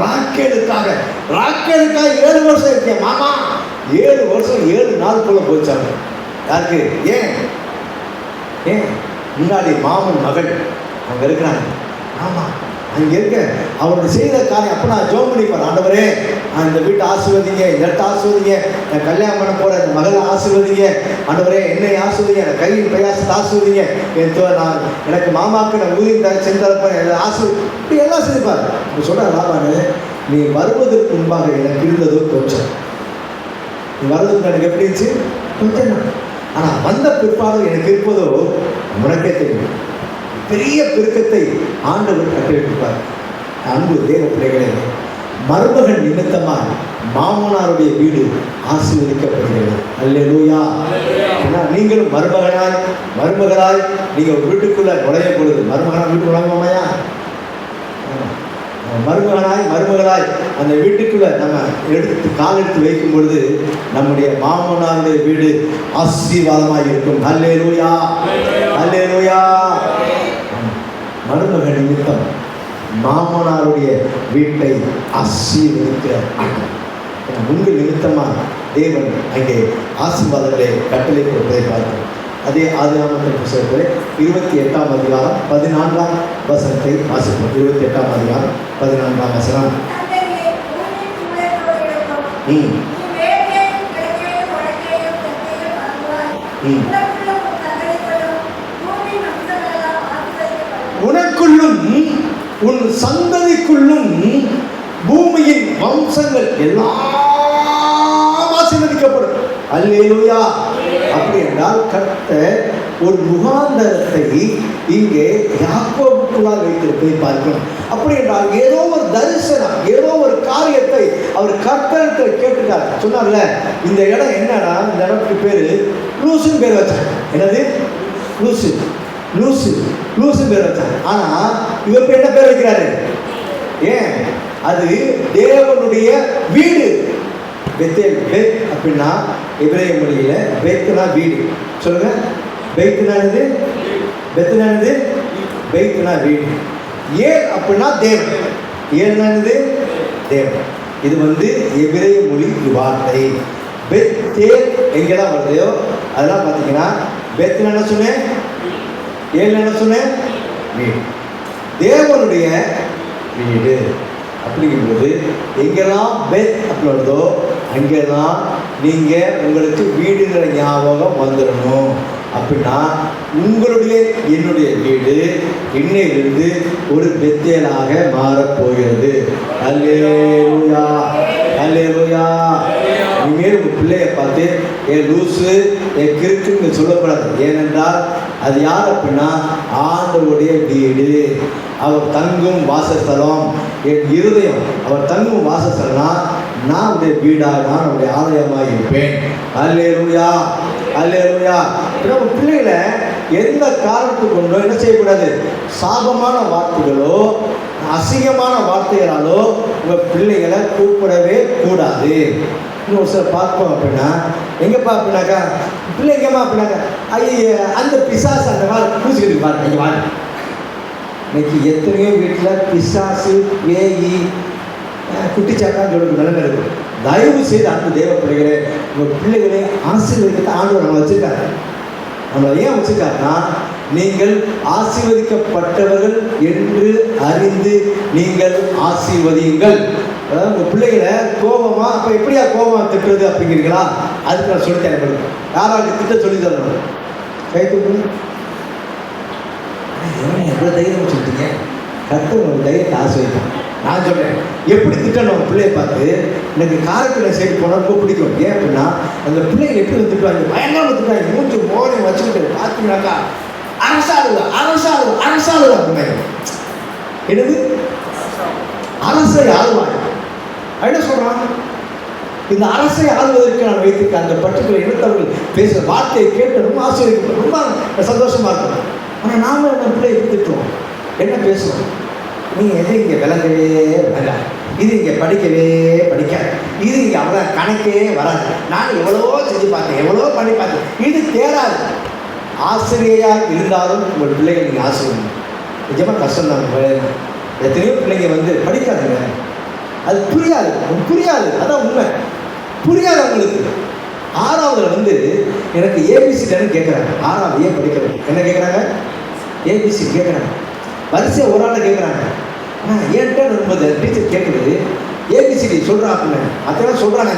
ராக்கேலுக்காக 7 வருஷம் இருக்கேன் மாமா. 7 வருஷம் 7 நாள் போல போச்சாங்க. யாருக்கு? ஏன் முன்னாடி மாமன் மகள் அங்கே இருக்கிறாங்க. ஆமாம், அங்கே இருக்க அவருடைய செய்த காரியம். அப்போ நான் ஜோம் பண்ணிப்பேன், ஆண்டவரே இந்த வீட்டை ஆசீர்வதிங்க, இந்த இடத்த ஆசீர்வதிங்க, நான் கல்யாணம் பண்ண போகிற இந்த மகளை ஆசீர்வதிங்க, ஆண்டவரே என்னை ஆசீர்வதிங்க, எனக்கு கையின் பிரயாசத்தை ஆசீர்வதிங்க, நான் எனக்கு மாமாவுக்கு நான் ஊதியம் செஞ்சிருப்பேன், இப்படி எல்லாம் செஞ்சுப்பார். இப்போ சொல்கிறார் லாபானு, நீ வருவதற்கு முன்பாக எனக்கு இருந்ததோ கொஞ்சம், நீ வருவதற்கு எனக்கு எப்படி இருந்துச்சு? கொஞ்சம் தான். ஆனால் வந்த பிற்பாடு எனக்கு இருப்பதோ உனக்கே தெரியும். பெரிய பெருக்கத்தை ஆண்டவர் கட்டிவிட்டிருப்பார். அன்பு தேவ பிள்ளைகளே, மருமகன் நிமித்தமாக மாமனாருடைய வீடு ஆசீர்வதிக்கப்படுகிறது. அல்லேலூயா. நீங்களும் மருமகளாய் நீங்கள் ஒரு வீட்டுக்குள்ள நுழைய பொழுது, மருமகனாக வீட்டுக்கு நுழையமாயா? மருமகளாய் அந்த வீட்டுக்குள்ள நம்ம கால் எடுத்து வைக்கும் பொழுது நம்முடைய மாமனாருடைய வீடு ஆசீர்வாதமாக இருக்கும். அல்லேலூயா. மருமகன் நிமித்தம் மாமனாருடைய வீட்டை ஆசீர்வதிக்கிற உங்கள் நிமித்தமாக தேவன் அங்கே ஆசீர்வாதங்களை கட்டளை கொடுப்பதை பார்க்கிறோம். அதே ஆதியாகமத்தின் புத்தகத்தில் 28ஆம் அதிகாரம் 14ஆம் வசனத்தை வாசிப்போம். 28ஆம் அதிகாரம் 14ஆம் வசனம். உனக்குள்ளும் உன் சந்ததிக்குள்ளும் பூமியின் வம்சங்கள் எல்லாம் ஆசீர்வதிக்கப்படும். அல்லேலூயா. அப்படி என்றால் கர்த்தர் ஒரு முகாந்தரத்தை இங்கே யாக்கோபுக்குள்ளால் வைத்திருப்பதை பார்க்கணும். அப்படி என்றால் ஏதோ ஒரு தரிசனம், ஏதோ ஒரு காரியத்தை அவர் கர்த்தரிடத்தில் கேட்டுட்டார். சொன்னார்ல, இந்த இடம் என்னன்னா, இந்த இடத்துக்கு பேரு லூசுன்னு பேர் வச்சாங்க. என்னது? லூசு. லூசு லூசு பேர் வச்சாங்க. ஆனா இவர் என்ன பேர் வைக்கிறாரு? ஏன்? அது தேவனுடைய வீடு. பெத்தேல். பெத் அப்படின்னா எபிரேய மொழியில பெத்னா வீடு. சொல்லுங்க. பெத்னானது, பெத்னானது, பெத்னா வீடு. ஏல் அப்படின்னா தேவன். ஏல்னானது தேவன். இது எபிரேய மொழி வார்த்தை. பெத்தேல் எங்கெல்லாம் வருதோ அதெல்லாம் பார்த்தீங்கன்னா பெத்னா என்ன சொன்னேன், ஏல் என்ன சொன்னேன், வீடு. தேவனுடைய வீடு. அப்படிங்கும்போது எங்கெல்லாம் பெத் அப்படி வருதோ அங்கெல்லாம் நீங்கள் உங்களுக்கு வீடுங்கிற ஞாபகம் வந்துடணும். அப்படின்னா உங்களுடைய என்னுடைய வீடு இன்னையிலிருந்து ஒரு பெத்தேலாக மாறப்போகிறது. அல்லேலூயா, அல்லேலூயா. இனிமேல் உங்கள் பிள்ளையை பார்த்து என் லூசு, என் கிறுக்குன்னு சொல்லக்கூடாது. ஏனென்றால் அது யார் அப்படின்னா ஆண்டவருடைய வீடு. அவர் தங்கும் வாசஸ்தலம். என் இருதயம் அவர் தங்கும் வாசஸ்தலம்னா நான் அவருடைய வீடாக, நான் அவருடைய ஆலயமாக இருப்பேன். அல்லேலூயா, அல்லேலூயா. நம்ம பிள்ளைகளை எந்த காரணத்துக்கு கொண்டோ என்ன செய்யக்கூடாது? சாபமான வார்த்தைகளோ அசிங்கமான வார்த்தைகளாலோ உங்கள் பிள்ளைகளை கூப்பிடவே கூடாது. இன்னும் சில பார்ப்போம் அப்படின்னா எங்கேப்பா அப்படின்னாக்கா பிள்ளை எங்கேம்மா அப்படின்னாக்கா ஐய அந்த பிசாசு அந்த மாதிரி பூசிக்கிட்டு பாருங்க. இங்கே வாங்க. இன்னைக்கு எத்தனையோ வீட்டில் பிசாசு, பேயி, குட்டிச்சாக்கான்னு சொல்லிட்டு நிலைமை இருக்குது. தயவு செய்து அந்த தேவ பிள்ளைகளே, உங்கள் பிள்ளைகளை ஆசீர்வதிக்க ஆண்டவர் நம்ம வச்சுருக்காரு. நம்மளை ஏன் வச்சுருக்காருன்னா, நீங்கள் ஆசீர்வதிக்கப்பட்டவர்கள் என்று அறிந்து நீங்கள் ஆசீர்வதியுங்கள். அதாவது உங்கள் பிள்ளைகளை கோபமாக, அப்போ எப்படியா கோபமாக திட்டுறது அப்படிங்கிறீங்களா? அதுக்கு நான் சொல்லித்தரேன். உங்களுக்கு யாராவது திட்ட சொல்லி தரணும். கைத்து எவ்வளோ தைரியம் சொல்லிட்டீங்க. கர்த்தர் ஒரு தைரியத்தை ஆசீர்வதிப்பான். நான் சொல்கிறேன், எப்படி திட்டணும் பிள்ளையை பார்த்து. எனக்கு காரைக்குடி சைடு போனால் ரொம்ப பிடிக்கும். ஏன் அப்படின்னா அந்த பிள்ளைங்க எப்படி திட்டுவாங்க, பயங்கரமாக திட்டுவாங்க. மூச்சு மோரையும் வச்சுக்கிட்டு பார்த்தீங்கன்னாக்கா அரசாளுவா அரசாளுவா அரசாளுவா அப்படின்னாங்க. என்னது? அரசை ஆளுவாங்க. என்ன சொல்கிறாங்க? இந்த அரசை ஆளுவதற்கு நான் வைத்திருக்க அந்த பர்டிகுலர் இனத்தவர்கள் பேசுகிற வார்த்தையை கேட்டு ரொம்ப ஆசீர்வதிக்கப்படும், ரொம்ப சந்தோஷமாக இருக்கும். ஆனால் நாம நம்ம பிள்ளை எப்படி திட்டுவோம், என்ன பேசுவோம்? நீ எது இங்கே விளங்கவே வேண்டாம், இது இங்கே படிக்கவே படிக்காது, இது இங்கே அவ்வளோ கணக்கே வராது, நான் எவ்வளவோ செஞ்சு பார்த்தேன், எவ்வளோ பண்ணி பார்த்தேன், இது தேராது. ஆசிரியராக இருந்தாலும் உங்கள் பிள்ளைகள் நீங்கள் ஆசிரியர் நிஜமாக கஷ்டம் தான். எத்தனையோ பிள்ளைங்க படிக்காதுங்க, அது புரியாது, புரியாது. அதான் உண்மை, புரியாது அவங்களுக்கு. ஆறாவதுல எனக்கு ஏபிசின்னு கேட்குறாங்க. ஆறாவது ஏன் படிக்கிறது என்ன கேட்குறாங்க? ஏபிசி கேட்குறாங்க. வரிசையை ஒரு ஆளை கேட்குறாங்க. ஆனால் ஏன்ட்டு வரும்போது டீச்சர் கேட்குறது ஏபிசிடி சொல்கிறான் அப்படின்னு அதெல்லாம் சொல்கிறாங்க.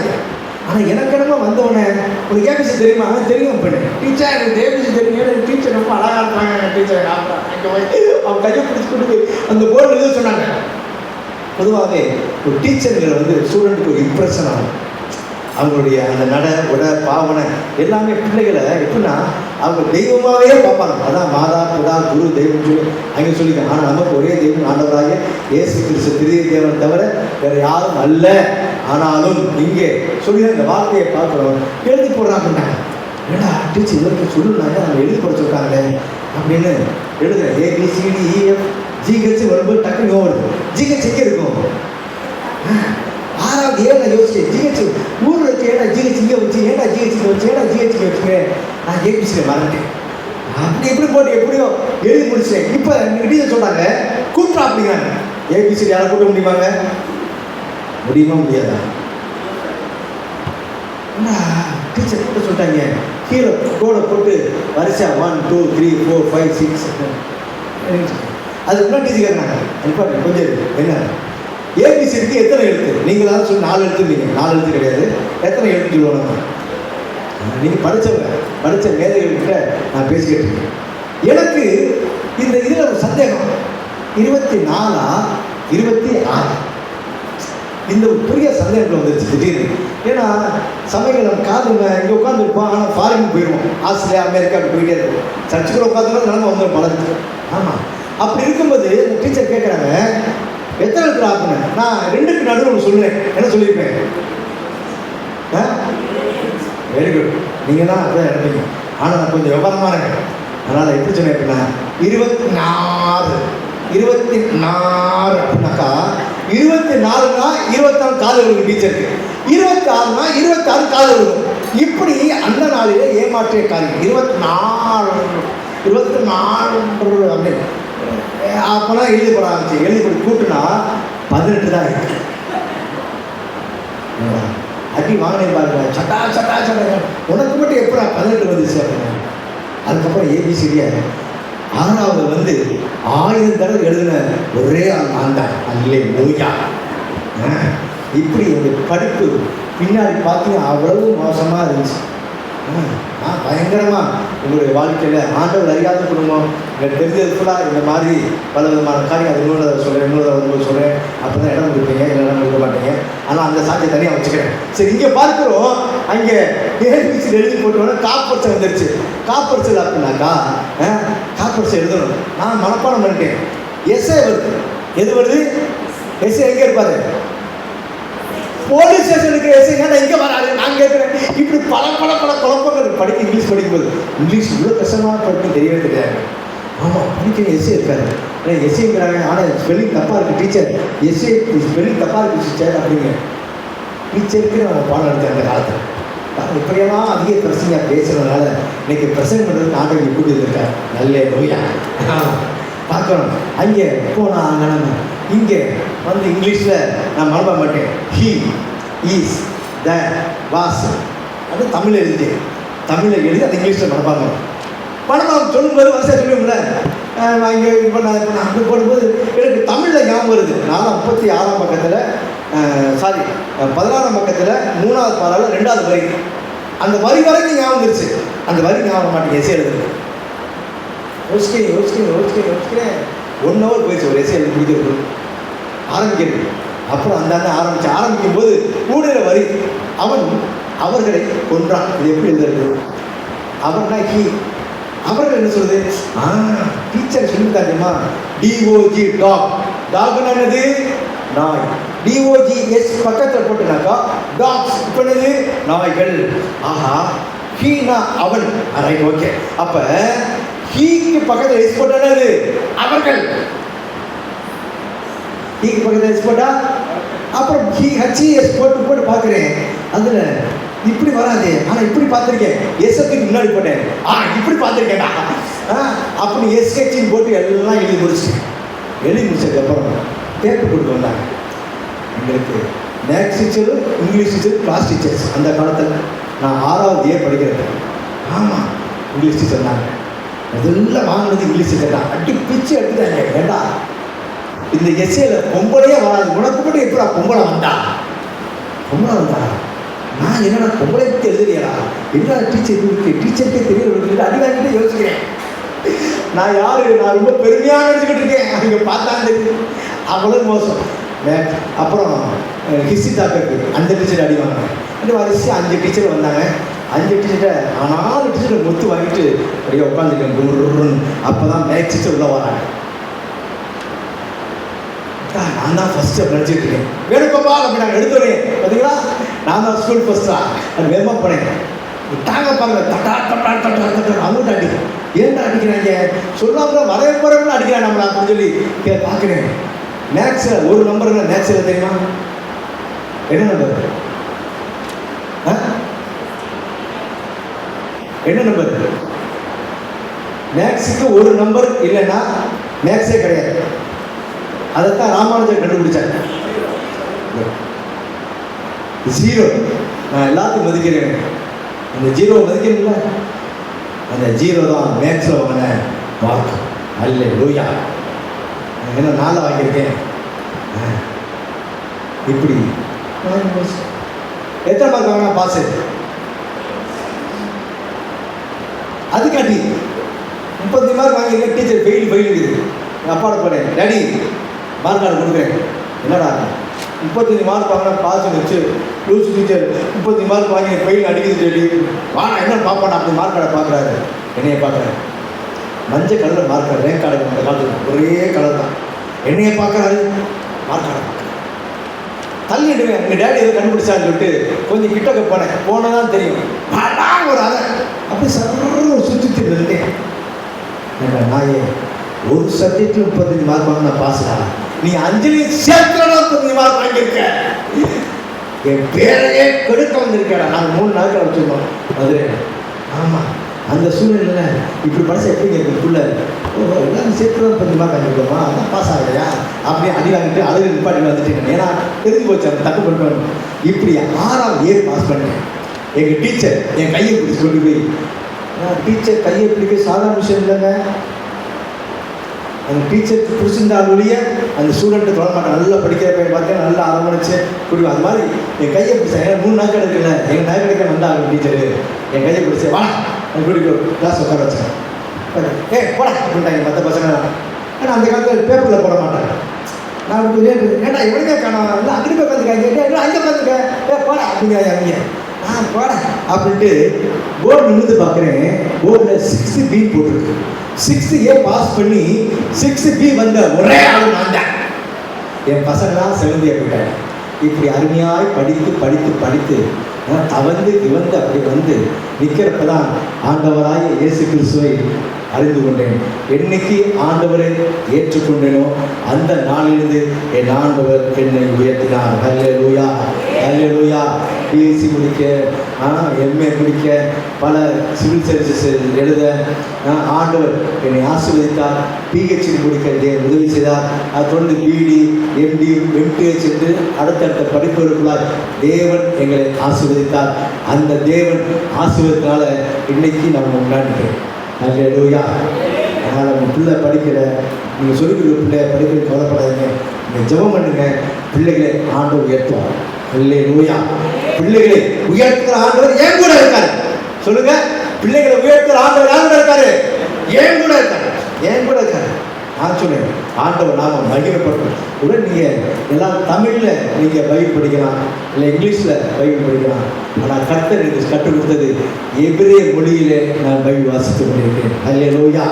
ஆனால் எனக்கு என்னமோ வந்தவொடனே உனக்கு ஏபிசி தெரியுமா? தெரியும் அப்படின்னு. டீச்சர் எனக்கு ஏபிசி தெரியும். டீச்சர் ரொம்ப அழகாக இருக்கிறாங்க. டீச்சர் அவங்க கையை பிடிச்சி கொடுத்து அந்த போர்டு எதுவும் சொன்னாங்க. பொதுவாகவே ஒரு டீச்சருங்கிற ஸ்டூடெண்ட்டுக்கு ஒரு இம்ப்ரெஷன் ஆகும். அவங்களுடைய அந்த நட உட பாவனை எல்லாமே பிள்ளைகளை எப்படின்னா அவங்க தெய்வமாகவே பார்ப்பாங்க. அதான் மாதா பிதா குரு தெய்வம் சொல்லி அங்கே சொல்லிக்க. ஆனால் நமக்கு ஒரே தெய்வம் ஆண்டவராக இயேசு கிறிஸ்து திரிய தேவனை தவிர வேறு யாரும் அல்ல. ஆனாலும் இங்கே சொல்லி அந்த வார்த்தையை பார்க்குறோம், எழுதி போடுறாங்க. ஏன்னா டீச்சர் இவருக்கு சொல்லுனாங்க, அவங்க எழுதி போட சொல்லிட்டாங்க அப்படின்னு எழுதுறேன். ABCDEF ஜிஹெச் வரும்போது டக்குன்னு வருது. ஜிஹெச் எங்கே இருக்கும்? ஆறாவது ஏன்னா யோசிச்சு ஜிஹெச் ஊரில் வச்சு ஏன்னா ஜிஹெச் இங்கே வச்சு ஏன்னா ஜிஹெச் வச்சு ஏன்னா ஜிஹெச் வச்சுக்க நான் ஏபிசியில் மறந்துட்டேன். அப்படி எப்படி போட்டு எப்படியோ எழுதி முடிச்சேன். இப்போ நீங்கள் டீச்சர் சொல்கிறாங்க கூப்பிட்டா அப்படிங்கிறாங்க. ஏபிசி யாரை கூட்ட முடியுமாங்க? முடியுமா முடியாதா? டீச்சர் கூட்ட சொல்லிட்டாங்க. கீழே கோடை போட்டு வரிசா 1 2 3 4 5 6 அதுக்கு முன்னாடி டீச்சர் கேட்குறாங்க கொஞ்சம் என்ன ஏபிசிக்கு எத்தனை எழுத்து? நீங்கள் தான் சொல்லி 4 எழுத்துருந்தீங்க. 4 எழுத்து கிடையாது. எத்தனை எழுத்து சொல்லுவாங்க? நீங்கள் படித்த மேதைகள்கிட்ட நான் பேசிக்கிட்டு இருக்கேன். எனக்கு இந்த இதில் ஒரு சந்தேகம். 24 26 இந்த பெரிய சந்தேகங்கள் வந்துருச்சு திடீர்னு. ஏன்னா சமயங்கள் நம்ம காது இங்கே உட்காந்துருப்போம், ஆனால் ஃபாரின் போயிடுவோம், ஆஸ்திரேலியா அமெரிக்காவுக்கு போயிட்டே இருக்கும். சர்ச்சுக்குள்ள உட்காந்துருந்தா நிலமை வந்துடும் பலருக்கு. ஆமாம், அப்படி இருக்கும்போது இந்த டீச்சர் கேட்குறாங்க, எத்தனை இடத்துல ஆக்குனேன்? நான் 2க்கு நடுவில் சொல்லுவேன். என்ன சொல்லியிருப்பேன்? வெரி குட், நீங்கள் தான் அப்படியே இருப்பீங்க. ஆனால் நான் கொஞ்சம் விவரமான இருக்கேன். அதனால் எப்படி சொன்னேன் அப்படின்னா 24 அப்படின்னாக்கா 24னா 24 காது இருக்கும் டீச்சருக்கு, 26னா 26 காது இருக்கும். இப்படி அந்த நாளிலே ஏமாற்றிய காரியம் 24 அப்படின்னு அப்போலாம் எழுதி போட ஆரம்பிச்சு. எழுதி போட்டு கூட்டுனா 18 தான் இருக்கு. அடி வாங்கினே பாருங்க, சட்டா சட்டா சட்டா, உனக்கு மட்டும் எப்படா 18 வந்துச்சு அப்படின்னா. அதுக்கப்புறம் ஏபிசிடியா 6வது 1000 தடவை எழுதின ஒரே ஆள் தான். அல்லேலூயா. இப்படி ஒரு படிப்பு பின்னாடி பார்த்தீங்கன்னா அவ்வளவு மோசமாக இருந்துச்சு. பயங்கரமாக உங்களுடைய வாழ்க்கையில் ஆண்டவர் அறியாத குடும்பம் எனக்கு தெரிஞ்சது ஃபுல்லாக இந்த மாதிரி பல விதமான காரியம். அது இன்னொரு சொல்கிறேன், இன்னொரு சொல்கிறேன். அப்போ தான் இடம் கொடுப்பீங்க, இல்லைன்னா கொடுக்க மாட்டீங்க. ஆனால் அந்த சாட்சியை தனியாக வச்சுக்கிறேன். சரி, இங்கே பார்க்குறோம், அங்கே ஏபிசி எழுதி போட்டோன்னா காப்பரிசை வந்துருச்சு. காப்பரிசல் அப்படின்னாக்கா காப்பரிசை எழுதணும். நான் மனப்பாடம் பண்ணிட்டேன். எஸ்ஏ வருது. எது வருது? எஸ்ஏ எங்கே இருப்பாரு? போலீஸ் ஸ்டேஷனுக்கு எஸ்ஐ எங்கே வராது? நான் கேட்குறேன். இப்படி பல குழப்பங்கள் படிக்க இங்கிலீஷ் படிக்கும்போது இங்கிலீஷ் இவ்வளோ கஷ்டமாக படிக்க தெரியவே தெரியாது. ஆமாம், படிக்க எஸ்ஐ இருக்காரு. ஆனால் எஸ்ஐங்கிறாங்க, ஆனால் ஸ்பெல்லிங் தப்பாக இருக்குது டீச்சர். எஸ்ஐ ஸ்பெல்லிங் தப்பாக இருக்குது டீச்சர் அப்படிங்க. டீச்சருக்கு நம்ம பாடம் எடுத்தேன் அந்த காலத்தில். நான் இப்படியெல்லாம் அதிக பிரச்சனையாக பேசுகிறதுனால இன்னைக்கு பிரசங்கம் பண்ணுறதுக்கு ஆண்டவங்க கூட்டி இருக்கார். நல்ல நோயா பார்க்கணும். அங்கே போனால் அங்கே இங்கே இங்கிலீஷில் நான் மறக்க மாட்டேன். ஹீ ஈஸ் த வாஸ் அது தமிழில் எழுதி அது இங்கிலீஷில் மனப்பாடம் சொல்லும்போது வரிசையாக சொல்லுவோம்ல. இங்கே இப்போ நான் அங்கே போடும்போது எனக்கு தமிழில் ஞாபகம் வருது. நான் 36ஆம் பக்கத்தில் 16ஆம் பக்கத்தில் 3வது பாராவில் 2வது வரி. அந்த வரி வரைக்கும் ஞாபகம் வந்துருச்சு. அந்த வரி ஞாபகம் மாட்டேங்க எஸ்ஏ எழுதுறது. யோசிக்கிறேன் 1 hour போயிடுச்சு ஒரு எஸ்ஏ எழுதி முடிக்கிறது ஆரம்பிக்கிறது. அப்புறம் அந்த ஆரம்பிக்கும் போது கூடுதல வரி, அவன் அவர்களை கொன்றான். இது எப்படி எழுதுறது? அவர்னா ஹீ, அவர்கள் என்ன சொல்லுது? டீச்சர் சொல்லிட்டாங்கம்மா. D O G dog. டாக்னா என்னது? நாய். டிஓஜி எஸ் பக்கத்தில் போட்டுனாக்கா டாக்ஸ். இப்போ என்னது? நாய்கள். ஆஹா, ஹீனா அவன். Right, okay. அப்போ ஹீக்கு பக்கத்தில் எஸ் போட்டது அவர்கள். ஹீக்கு பக்கத்தில் எஸ் போட்டா அப்புறம் ஹெச்இஎஸ் போட்டு பார்க்குறேன். அதில் இப்படி வராது, ஆனால் இப்படி பார்த்துருக்கேன். எஸ்க்கு முன்னாடி போட்டேன். இப்படி பார்த்துருக்கேன்டா அப்படி எஸ்ஹெச்சின்னு போட்டு எல்லாம் எழுதி முடிச்சதுக்கப்புறம் பேப்பர் கொடுத்து வந்தாங்க. எங்களுக்கு மேக்ஸ் டீச்சரும் இங்கிலீஷ் டீச்சர் கிளாஸ் டீச்சர்ஸ். அந்த காலத்தில் நான் 6வது படிக்கிறேன். ஆமாம், இங்கிலீஷ் டீச்சர் தாங்க. அதெல்லாம் வாங்கினது இங்கிலீஷ் டீச்சர் தான். அடி பிச்சு எடுத்துட்டாங்க. ஏண்டா இந்த எஸ்ஏல பொம்பளையே வராது, உனக்கு மட்டும் எப்படா பொம்பளை வந்தா? நான் என்னடா பொம்பளை பற்றி எழுதுறியா? என்ன டீச்சருக்கே தெரியல. அடி வாங்கிட்டு யோசிக்கிறேன். நான் ரொம்ப பெருமையாக நினச்சிக்கிட்டு இருக்கேன். அங்கே பார்த்தாங்க அவ்வளோ மோசம். அப்புறம் ஹிஸ்ட்ரி டாக்டருக்கு அந்த டீச்சர் அடி வாங்கினேன். இந்த வரிசை 5 டீச்சர் வந்தாங்க. 5 டீச்சர்கிட்ட 4 டீச்சர் மொத்து வாங்கிட்டு அப்படியே உட்காந்துருக்கேன். அப்போ தான் மேக்ஸ் டீச்சர் உள்ள வராங்க. நான் தான் ஃபஸ்ட்டு படிச்சுட்டு இருக்கேன். வேணுப்பா அப்படி நாங்கள் எடுத்துறேன். பார்த்தீங்களா, நான் தான் ஸ்கூல் ஃபஸ்ட்டா. அது வேகமாக போனேன். தாங்க பாருங்க, அவங்க அடிக்கிறேன். ஏன்டா அடிக்கிறாங்க? சொல்லாமல் வரைய போகிறவங்களும் அடிக்கிறான் நம்மளை அப்படின்னு சொல்லி பார்க்குறேன். மேக்ஸில் ஒரு நம்பருங்க. மேக்ஸில் தெரியுமா என்ன நம்பர்? என்ன நம்பர்? மேக்ஸுக்கு ஒரு நம்பர் இல்லைன்னா மேக்ஸே கிடையாது. அதைத்தான் ராமானுஜர் கண்டுபிடிச்சாங்க. 0. நான் எல்லாத்தையும் மதிக்கிறேன். அந்த 0 மதிக்கிறீங்களா? அந்த 0 தான் மேக்ஸில் வாங்கின மார்க். அல்லேலூயா. என்ன 4 வாங்கியிருக்கேன். இப்படி எத்தனை மார்க் வாங்கினா பாஸ்? அதுக்காட்டி 30 மார்க் வாங்கியிருக்கேன். டீச்சர் ஃபெயில் இருக்குது. எங்கள் அப்பாவோட போனேன். டேடி மார்க் கார்டு கொடுக்குறேன். என்னடா 35 மார்க் வாங்கினா பாஸ் வச்சு லூஸ் டீச்சர் 35 மார்க் வாங்கி பெயில் அடிக்குது சொல்லி வாங்க என்ன பார்ப்பான். அப்படி மார்க் கார்டை பார்க்குறாரு, என்னையை பார்க்குறாரு. மஞ்சள் கலரில் மார்க் கார்டு, ரேங்க் கார்டு அந்த காலத்தில் ஒரே கலர் தான். என்னையை பார்க்குறாரு, மார்க் கார்டை பார்க்குறாரு. தள்ளிடுவேன், எங்கள் டேடி எதுவும் கண்டுபிடிச்சான்னு சொல்லிட்டு கொஞ்சம் கிட்டக்க போனால் தான் தெரியும். ஒரு அதை அப்படி சர்வ சுற்றி இருந்தேன். நாயே ஒரு சப்ஜெக்டில் 35 மார்க் வாங்க நான் பாஸ்டா, நீ அஞ்சலியும் சேர்த்து 35 மார்க் வாங்கியிருக்க, என் பேரையே கெடுக்க வந்திருக்கேடா. நாங்கள் 3 நாட்கள் வச்சுருந்தோம் மதுரை. ஆமாம், அந்த சூழ்நிலையில் இப்படி படிச்சா எப்படி இருக்குள்ள, ஓ எல்லாரும் சேர்த்து 35 மார்க் வாங்கியிருக்கோமா, அதான் பாஸ் ஆகலையா அப்படியே அடி வாங்கிட்டு அழகு நிப்பாட்டி வந்துட்டேன். ஏன்னா தெரிஞ்சு போச்சு அந்த தப்பு பண்ணுறோம். இப்படி 6ஆவது ஏ பாஸ் பண்ணேன். எங்கள் டீச்சர் என் கையை பிடிச்சி கொண்டு போய், டீச்சர் கையை பிடிக்க சாதாரண விஷயம் இல்லைங்க. அந்த டீச்சருக்கு பிடிச்சிருந்தாலுடைய அந்த ஸ்டூடெண்ட்டு தொட மாட்டேன். நல்லா படிக்கிற பையன் பார்த்தேன், நல்லா அரவணைச்சு குடிவோம். அது மாதிரி என் கையை பிடிச்சேன். ஏன்னா 3 நாட்கள் இருக்குல்ல, எங்கள் நாய் கிடைக்க வந்தாங்க டீச்சரு. என் கையை பிடிச்சேன், வா கூட்டிட்டு கிளாஸ் உட்கார வச்சேன். போட அப்படின்ட்டாங்க மற்ற பசங்க. ஏன்னா அந்த காலத்தில் பேப்பரில் போட மாட்டாங்க. நான் ஏன்னா எவனுக்கே காணும், இல்லை அங்கே போய் உட்காந்துக்காங்க, அங்கே உட்காந்துக்க போட அப்படிங்க அவங்க போட அப்படின்ட்டு போர்டு நிமிந்து பார்க்குறேன். போர்டில் 6B போட்டிருக்கு. 6A பாஸ் பண்ணி 6B வந்த ஒரே ஆள் நான் தான். என் பசங்களாம் செவந்தியாக போயிட்டாங்க. இப்படி அருமையாய் படித்து படித்து படித்து தவந்து இவந்து அப்படி வந்து நிற்கிறப்ப தான் ஆண்டவராய் இயேசு கிறிஸ்துவை அறிந்து கொண்டேன். என்னைக்கு ஆண்டவரை ஏற்றுக்கொண்டேனோ அந்த நாளிலிருந்து என் ஆண்டவர் என்னை உயர்த்தினார். ஹல்லேலூயா, ஹல்லேலூயா. பிஎஸ்சி முடிக்க, எம்ஏ முடிக்க, பல சிவில் சர்வீசஸ் எழுத ஆண்டவர் என்னை ஆசீர்வதித்தார். பிஹெச்டி முடிக்க உதவி செய்தார். அது தொடர்ந்து பிடி, எம்டி, எம்டிஹெச் என்று அடுத்தடுத்த படிப்புகளுக்குள்ளார் தேவன் எங்களை ஆசீர்வதித்தார். அந்த தேவன் ஆசீர்வதினால இன்னைக்கு நம்ம முன்னாடி. ஹல்லேலூயா. அதனால் நம்ம பிள்ளை படிக்கிற, நீங்கள் சொல்லிக்கிற பிள்ளை படிக்கிற கவலைப்படாதீங்க. நீங்கள் ஜெபம் பண்ணுங்க, பிள்ளைகளை ஆண்டவர் உயர்த்துவார். ஹல்லேலூயா. பிள்ளைகளை உயர்த்துகிற ஆண்டவர் ஏன் கூட இருக்காரு சொல்லுங்க. பிள்ளைகளை உயர்த்துகிற ஆண்டவர் யார் கூட இருக்காரு? ஏன் கூட இருக்காரு, ஏன் கூட இருக்காரு. நான் சொன்னேன், ஆண்டவர் நாம மகிமைப்பட்டோம். உடன் நீங்கள் எல்லாம் தமிழில் நீங்கள் பைபிள் படிக்கலாம், இல்லை இங்கிலீஷில் பைபிள் படிக்கலாம். ஆனால் கர்த்தர் எனக்கு கற்றுக் கொடுத்தது எபிரேய மொழியிலே நான் பைபிள் வாசித்து கொண்டிருக்கிறேன். ஹல்லேலூயா.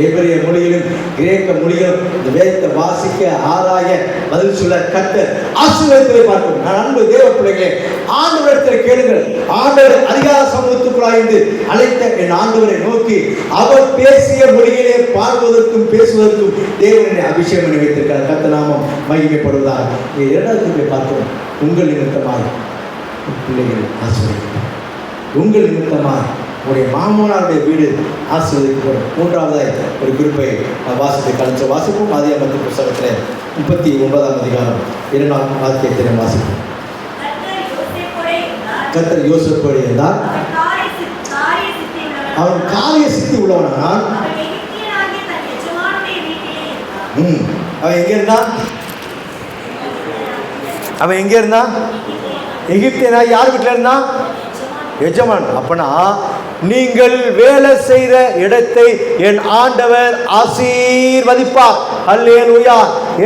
எபிரேய மொழியிலும் கிரேக்க மொழியிலும் இந்த வேதத்தை வாசிக்க, ஆராய, பதில் சொல்ல கர்த்தர் ஆசீர்வாதத்தை பார்க்கிறோம். நான் அன்பு தேவ பிள்ளைகளே, ஆண்டவரிடத்தில் கேளுங்கள். ஆண்டவர் அதிகார சமூகத்துக்குள்ளாய்ந்து அழைத்த என் ஆண்டவரை நோக்கி அவர் பேசிய மொழியிலே பாடுவதற்கும் பேசுவதற்கும் தேவனை அபிஷேகம் பண்ணி வைத்திருக்கிறார். கர்த்தர் நாமம் மகிமைப்படுவதாக. 2வது பார்க்கிறோம். உங்கள் நிமித்தமாக பிள்ளைகள் ஆசீர்வதிக்கப்படும். உங்கள் நிமித்தமாக உங்களுடைய மாமனாருடைய வீடு ஆசீர்வதிக்கப்படும். 3வது ஒரு குறிப்பை வாசித்து கழிச்ச வாசிப்போம். ஆதியாகமத்தின் புத்தகத்தில் 39ஆம் அதிகாரம் 2ஆம் வாக்கியத்தை வாசிப்போம். கர்த்தர் யோசேப்போடு இருந்தார். அவன் காரிய சித்தி உள்ளவனானால் அவன் எங்க இருந்தான்? அவன் எங்க இருந்தான்? எகிப்தியனா யார் வீட்டில் இருந்தான்? எஜமான். அப்பனா நீங்கள் வேலை செய்கிற இடத்தை என் ஆண்டவர் ஆசீர்வதிப்பார். ஹல்லேலூயா.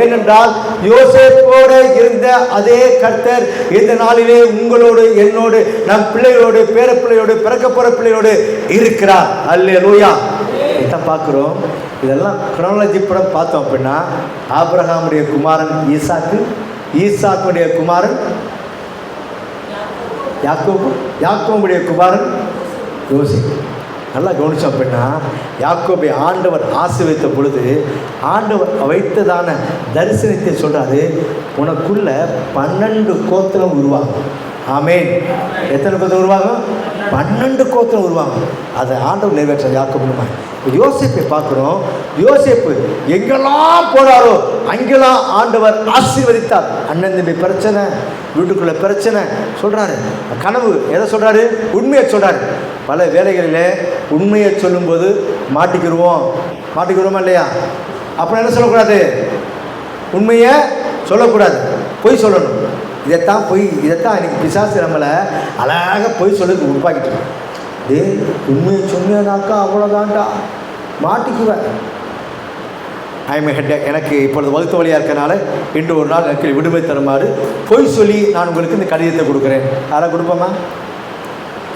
ஏனென்றால் யோசேப்போடு இருந்த அதே கர்த்தர் இந்த நாளிலே உங்களோடு, என்னோடு, நம் பிள்ளைகளோடு, பேர பிள்ளையோடு, பிறக்க போற பிள்ளையோடு இருக்கிறார். ஹல்லேலூயா. இதான் பார்க்குறோம். இதெல்லாம் குரோனாலஜி படம் பார்த்தோம் அப்படின்னா, ஆபிரகாமுடைய குமாரன் ஈசாக்கு, ஈசாக்குடைய குமாரன் யாக்கோபு, யாக்கோபுடைய குமாரன் யோசேப்பு. நல்லா கவனிச்சோம் அப்படின்னா, யாக்கோபை ஆண்டவர் ஆசீர்வதித்த பொழுது ஆண்டவர் வைத்ததான தரிசனத்தை சொல்கிறாரு, உனக்குள்ள 12 கோத்திரம் உருவாகும். ஆமேன். எத்தனை கோத்திரம் உருவாகும்? 12 கோத்திரம் உருவாகும். அதை ஆண்டவர் நிறைவேற்ற யாக்கோபு. யோசேப்பை பார்க்குறோம். யோசேப்பு எங்கெல்லாம் போறாரோ அங்கெல்லாம் ஆண்டவர் ஆசீர்வதித்தார். அண்ணன் தம்பி பிரச்சனை, வீட்டுக்குள்ள பிரச்சனை சொல்றாரு, கனவு எதை சொல்றாரு? உண்மையை சொல்றாரு. பல வேலைகளில் உண்மையை சொல்லும்போது மாட்டிக்கிறோமா இல்லையா? அப்புறம் என்ன சொல்லக்கூடாது? உண்மையை சொல்லக்கூடாது, பொய் சொல்லணும். இதைத்தான் இன்னைக்கு பிசாசு நம்மளை அழகாக பொய் சொல்லுக்கு உருவாக்கிட்டு. உண்மையை சொன்னாக்கா அவ்வளோதான்டா, மாட்டிக்குவேன். எனக்கு இப்பொழுது வகுத்து வழியாக இருக்கனால இன்று ஒரு நாள் எனக்கு விடுமை தருமாறு பொய் சொல்லி நான் உங்களுக்கு இந்த கடிதத்தை கொடுக்குறேன். யாரை கொடுப்போமா?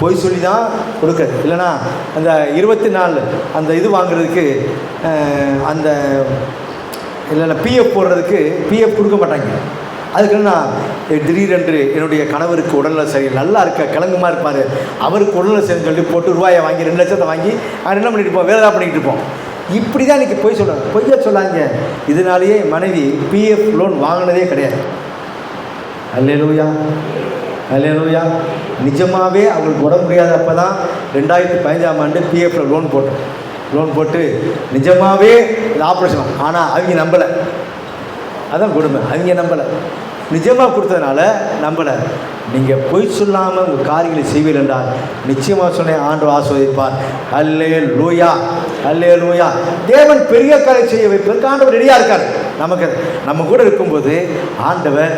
பொய் சொல்லி தான் கொடுக்குறது. இல்லைனா அந்த 24 அந்த இது வாங்குறதுக்கு அந்த இல்லைன்னா பிஎஃப் போடுறதுக்கு பிஎஃப் கொடுக்க மாட்டாங்க. அதுக்கு நான் திடீரென்று என்னுடைய கணவருக்கு உடல்நல சரி நல்லா இருக்க கிழங்குமா இருப்பார், அவருக்கு உடல்நல சரின்னு சொல்லி போட்டு ரூபாயை வாங்கி 2 லட்சத்தை வாங்கி அவர் என்ன பண்ணிட்டு இருப்போம், வேலை தான் பண்ணிகிட்டு இருப்போம். இப்படி தான் இன்றைக்கி பொய் சொல்கிறாங்க. பொய்யா சொல்லாங்க. இதனாலேயே மனைவி பிஎஃப் லோன் வாங்கினதே கிடையாது. அல்லேலூயா, அல்லேலூயா. நிஜமாகவே அவங்களுக்கு உடம்பு முடியாதப்போ தான் 2015ஆம் ஆண்டு பிஎஃப்பில் லோன் போட்டு நிஜமாகவே இது ஆப்ரேஷன். ஆனால் அவங்க நம்பலை. அதான் கொடுமை. அவங்க நம்பலை. நிஜமாக கொடுத்ததுனால நம்பலை. நீங்கள் பொய் சொல்லாமல் உங்கள் காரியங்களை செய்வீர்கள் என்றால் நிச்சயமாக சொன்னேன், ஆண்டவர் ஆசீர்வதிப்பார். அல்லேலூயா, அல்லேலூயா. தேவன் பெரிய காரியம் செய்ய வைப்பதற்கு ஆண்டவர் ரெடியாக இருக்கார். நம்ம கூட இருக்கும்போது ஆண்டவர்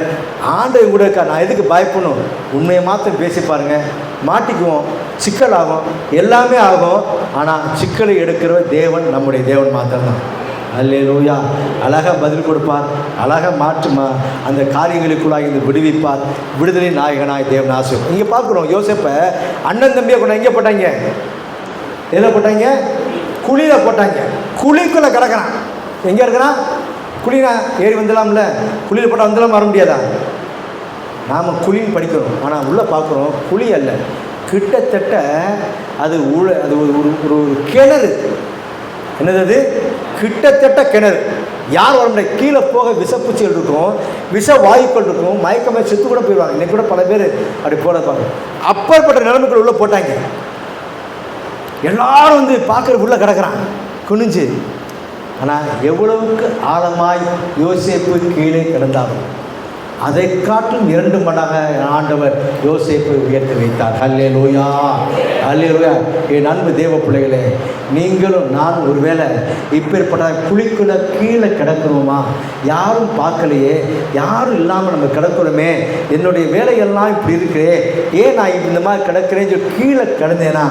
கூட இருக்கார். நான் எதுக்கு பயப்படணும்? உண்மையை மாத்திரம் பேசி பாருங்கள், மாட்டிக்குவோம், சிக்கல் ஆகும், எல்லாமே ஆகும். ஆனால் சிக்கலை எடுக்கிற தேவன் நம்முடைய தேவன் மாத்திரம்தான். அல்லேலூயா. அழகாக பதில் கொடுப்பார், அழகாக மாற்றுமா அந்த காரியங்களுக்குள்ளாக இந்த விடுவிப்பார். விடுதலை நாயகனாய் தேவன் ஆசை. இங்கே பார்க்குறோம், யோசேப்பை அண்ணன் தம்பியை கொண்டு எங்கே போட்டாங்க? எதில் போட்டாங்க? குழியில் போட்டாங்க. குழிக்குள்ளே கிடக்கிறான். எங்கே இருக்கிறான்? குழினா ஏறி வந்துடலாம்ல, குழியில் போட்டால் வந்துடலாம், வர முடியாதா? நாம் குழின்னு படிக்கிறோம், ஆனால் உள்ளே பார்க்குறோம் குழி அல்ல, கிட்டத்தட்ட அது ஒரு கிணறு. என்னது அது? கிட்டத்தட்ட கிணறு. யார் வர முடியாது. கீழே போக விஷப்பூச்சிகள் இருக்கும், விஷ வாயுக்கள் இருக்கும், மயக்கமே செத்து கூட போயிடுவாங்க. இன்னைக்கு கூட பல பேர் அப்படி போடுறாங்க. அப்பேற்பட்ட நிலைமைக்குள்ள உள்ள போட்டாங்க. எல்லாரும் பார்க்குற உள்ள கிடக்கிறான் குனிஞ்சு. ஆனால் எவ்வளவுக்கு ஆழமாய் யோசேப்பு கீழே கிடந்தாலும் அதை காட்டும் 2 மடங்காக ஆண்டவர் யோசேப்பை உயர்த்தி வைத்தார். அல்லேலூயா, அல்லேலூயா. என் அன்பு தேவ பிள்ளைகளே, நீங்களும் நான் ஒருவேளை இப்பேற்பட்ட குழிக்குள்ள கீழே கிடக்கிறோமா? யாரும் பார்க்கலையே, யாரும் இல்லாமல் நம்ம கிடக்கிறோமே, என்னுடைய வேலையெல்லாம் இப்படி இருக்கிறே, ஏன் நான் இந்த மாதிரி கிடக்கிறேன்னு சொல்லி கீழே கிடந்தேனா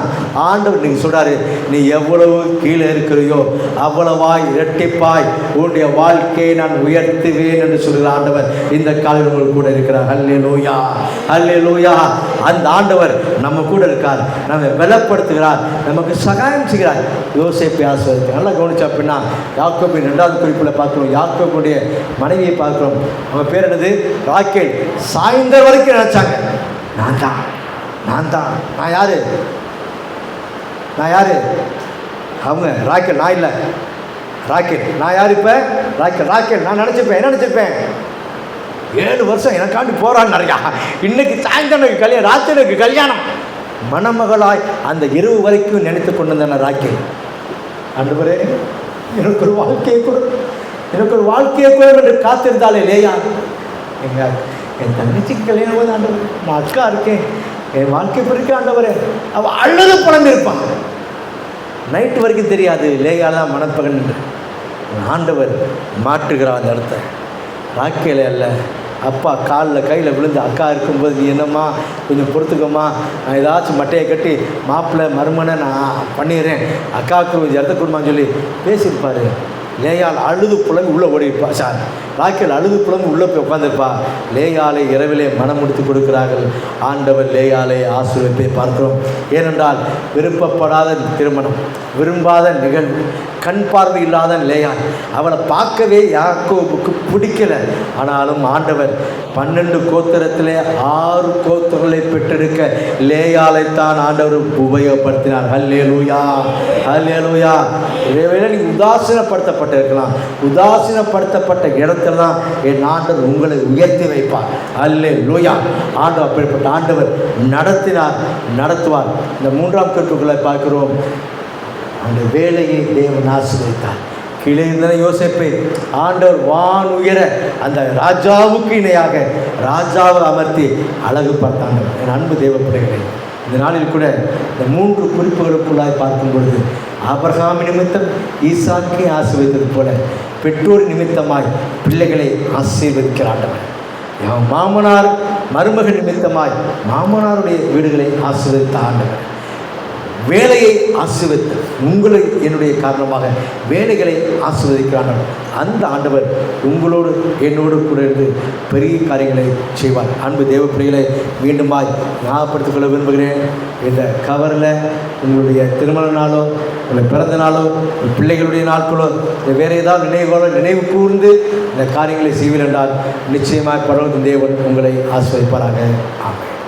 ஆண்டவர் நீங்கள் சொல்கிறாரு, நீ எவ்வளவு கீழே இருக்கிறையோ அவ்வளவாய் இரட்டிப்பாய் உன்னுடைய வாழ்க்கையை நான் உயர்த்துவேன் என்று சொல்கிற ஆண்டவர் இந்த கால கூட இருக்கிறார். அல்லேலூயா, அல்லேலூயா. அந்த ஆண்டவர் நம்ம கூட இருக்கார், நம்ம பலப்படுத்துகிறார், நமக்கு சகாயம் செய்கிறார். யோசேப்பை ஆசீர்வதித்து நல்லா கவனிச்சா அப்படின்னா யாக்கோபின் 2வது குறிப்பில் பார்க்கிறோம். யாக்கோபுடைய மனைவியை பார்க்கிறோம். அவங்க பேர் என்னது? ராக்கேல். சாயந்தரம் வரைக்கும் நினைச்சாங்க, நான் தான் நான் யாரு? அவங்க ராக்கேல், நான் இல்லை, ராக்கேல். நான் யார்? இப்போ ராக்கேல். நான் நினச்சிப்பேன், என்ன நினச்சிப்பேன்? 7 வருஷம் எனக்காண்டி போராடினா, இன்னைக்கு சாயந்தரம் எனக்கு கல்யாணம், ராத்திரி எனக்கு கல்யாணம். மணமகளாய் அந்த இரவு வரைக்கும் நினைத்து கொண்டு வந்தேன் ராக்கேல். ஆண்டவரே, எனக்கு ஒரு வாழ்க்கையை கூட என்று காத்திருந்தாலே லேயா. என் தங்கச்சிக்கு கல்யாணம் போது ஆண்டவர், நான் அக்கா இருக்கேன், என் வாழ்க்கை பிடிக்க ஆண்டவரே. அவள் அழுது புலம்பிருப்பான். நைட்டு வரைக்கும் தெரியாது லேயா தான் மணப்பகன் என்று. ஆண்டவர் மாற்றுகிறார் அந்த இடத்த. ராக்கேலே அல்ல, அப்பா காலில் கையில் விழுந்து, அக்கா இருக்கும்போது நீ என்னம்மா கொஞ்சம் பொறுத்துக்கம்மா, நான் ஏதாச்சும் மட்டையை கட்டி மாப்பிள்ளை மருமனை நான் பண்ணிடுறேன், அக்காவுக்கு கொஞ்சம் இடத்த கொடுமான்னு சொல்லி பேசியிருப்பார். லேயால் அழுது புலம்பி உள்ளே ஓடிப்பா. ராக்கேல் அழுது புலம்பி உள்ளே போய் உட்காந்துருப்பா. லேயாலை இரவிலே மனம் முடித்து கொடுக்கிறார்கள். ஆண்டவர் லேயாலை ஆசீர்வதிப்பை பார்க்கிறோம். ஏனென்றால் விருப்பப்படாத திருமணம், விரும்பாத நிகழ்வு, கண் பார்வை இல்லாத லேயால், அவளை பார்க்கவே யாக்கோபுக்கு பிடிக்கல. ஆனாலும் ஆண்டவர் 12 கோத்திரத்திலே 6 கோத்திரங்களை பெற்றிருக்க லேயாலைத்தான் ஆண்டவர் உபயோகப்படுத்தினார். அல்லேலூயா, அல்லேலூயா. இதேவேளை நீங்கள் உதாசீனப்படுத்தப்பட்டிருக்கலாம், உதாசீனப்படுத்தப்பட்ட இடத்துல தான் என் ஆண்டவர் உங்களை உயர்த்தி வைப்பார். அல்லேலூயா. ஆண்டவர் அப்படிப்பட்ட ஆண்டவர் நடத்துவார். இந்த 3ஆம் குறிப்புகளை பார்க்கிறோம். அந்த வேலையை தேவன் ஆசீர்வதித்தார். கீழே இருந்த யோசேப்பை ஆண்டவர் வான் உயர அந்த ராஜாவுக்கு இணையாக ராஜாவை அமர்த்தி அழகு பார்த்தாங்க. என் அன்பு தேவ பிள்ளைகளே, இந்த நாளில் கூட இந்த 3 குறிப்புகளுக்குள்ளாய் பார்க்கும் பொழுது ஆபிரகாம் நிமித்தம் ஈசாக்கை ஆசீர்வதித்தது போல பெற்றோர் நிமித்தமாய் பிள்ளைகளை ஆசீர்வதிக்கிறாண்டவர். மாமனார் மருமகன் நிமித்தமாய் மாமனாருடைய வீடுகளை ஆசீர்வதித்த ஆண்டவர். வேலையை ஆசீர்வதித்து உங்களை என்னுடைய காரணமாக வேலைகளை ஆசீர்வதிக்கிறாங்க. அந்த ஆண்டவர் உங்களோடு என்னோடு கூட இருந்து பெரிய காரியங்களை செய்வார். அன்பு தேவ பிள்ளைகளை மீண்டுமாய் ஞாபகப்படுத்திக் கொள்ள விரும்புகிறேன். இந்த கவரில் உங்களுடைய திருமண நாளோ, உங்களுடைய பிறந்த நாளோ, பிள்ளைகளுடைய நாட்களோ, வேறு ஏதாவது நினைவு கூர்ந்து இந்த காரியங்களை செய்வீர்கள் என்றால் நிச்சயமாக பரலோக தேவன் உங்களை ஆசீர்வதிப்பாராக. ஆமென்.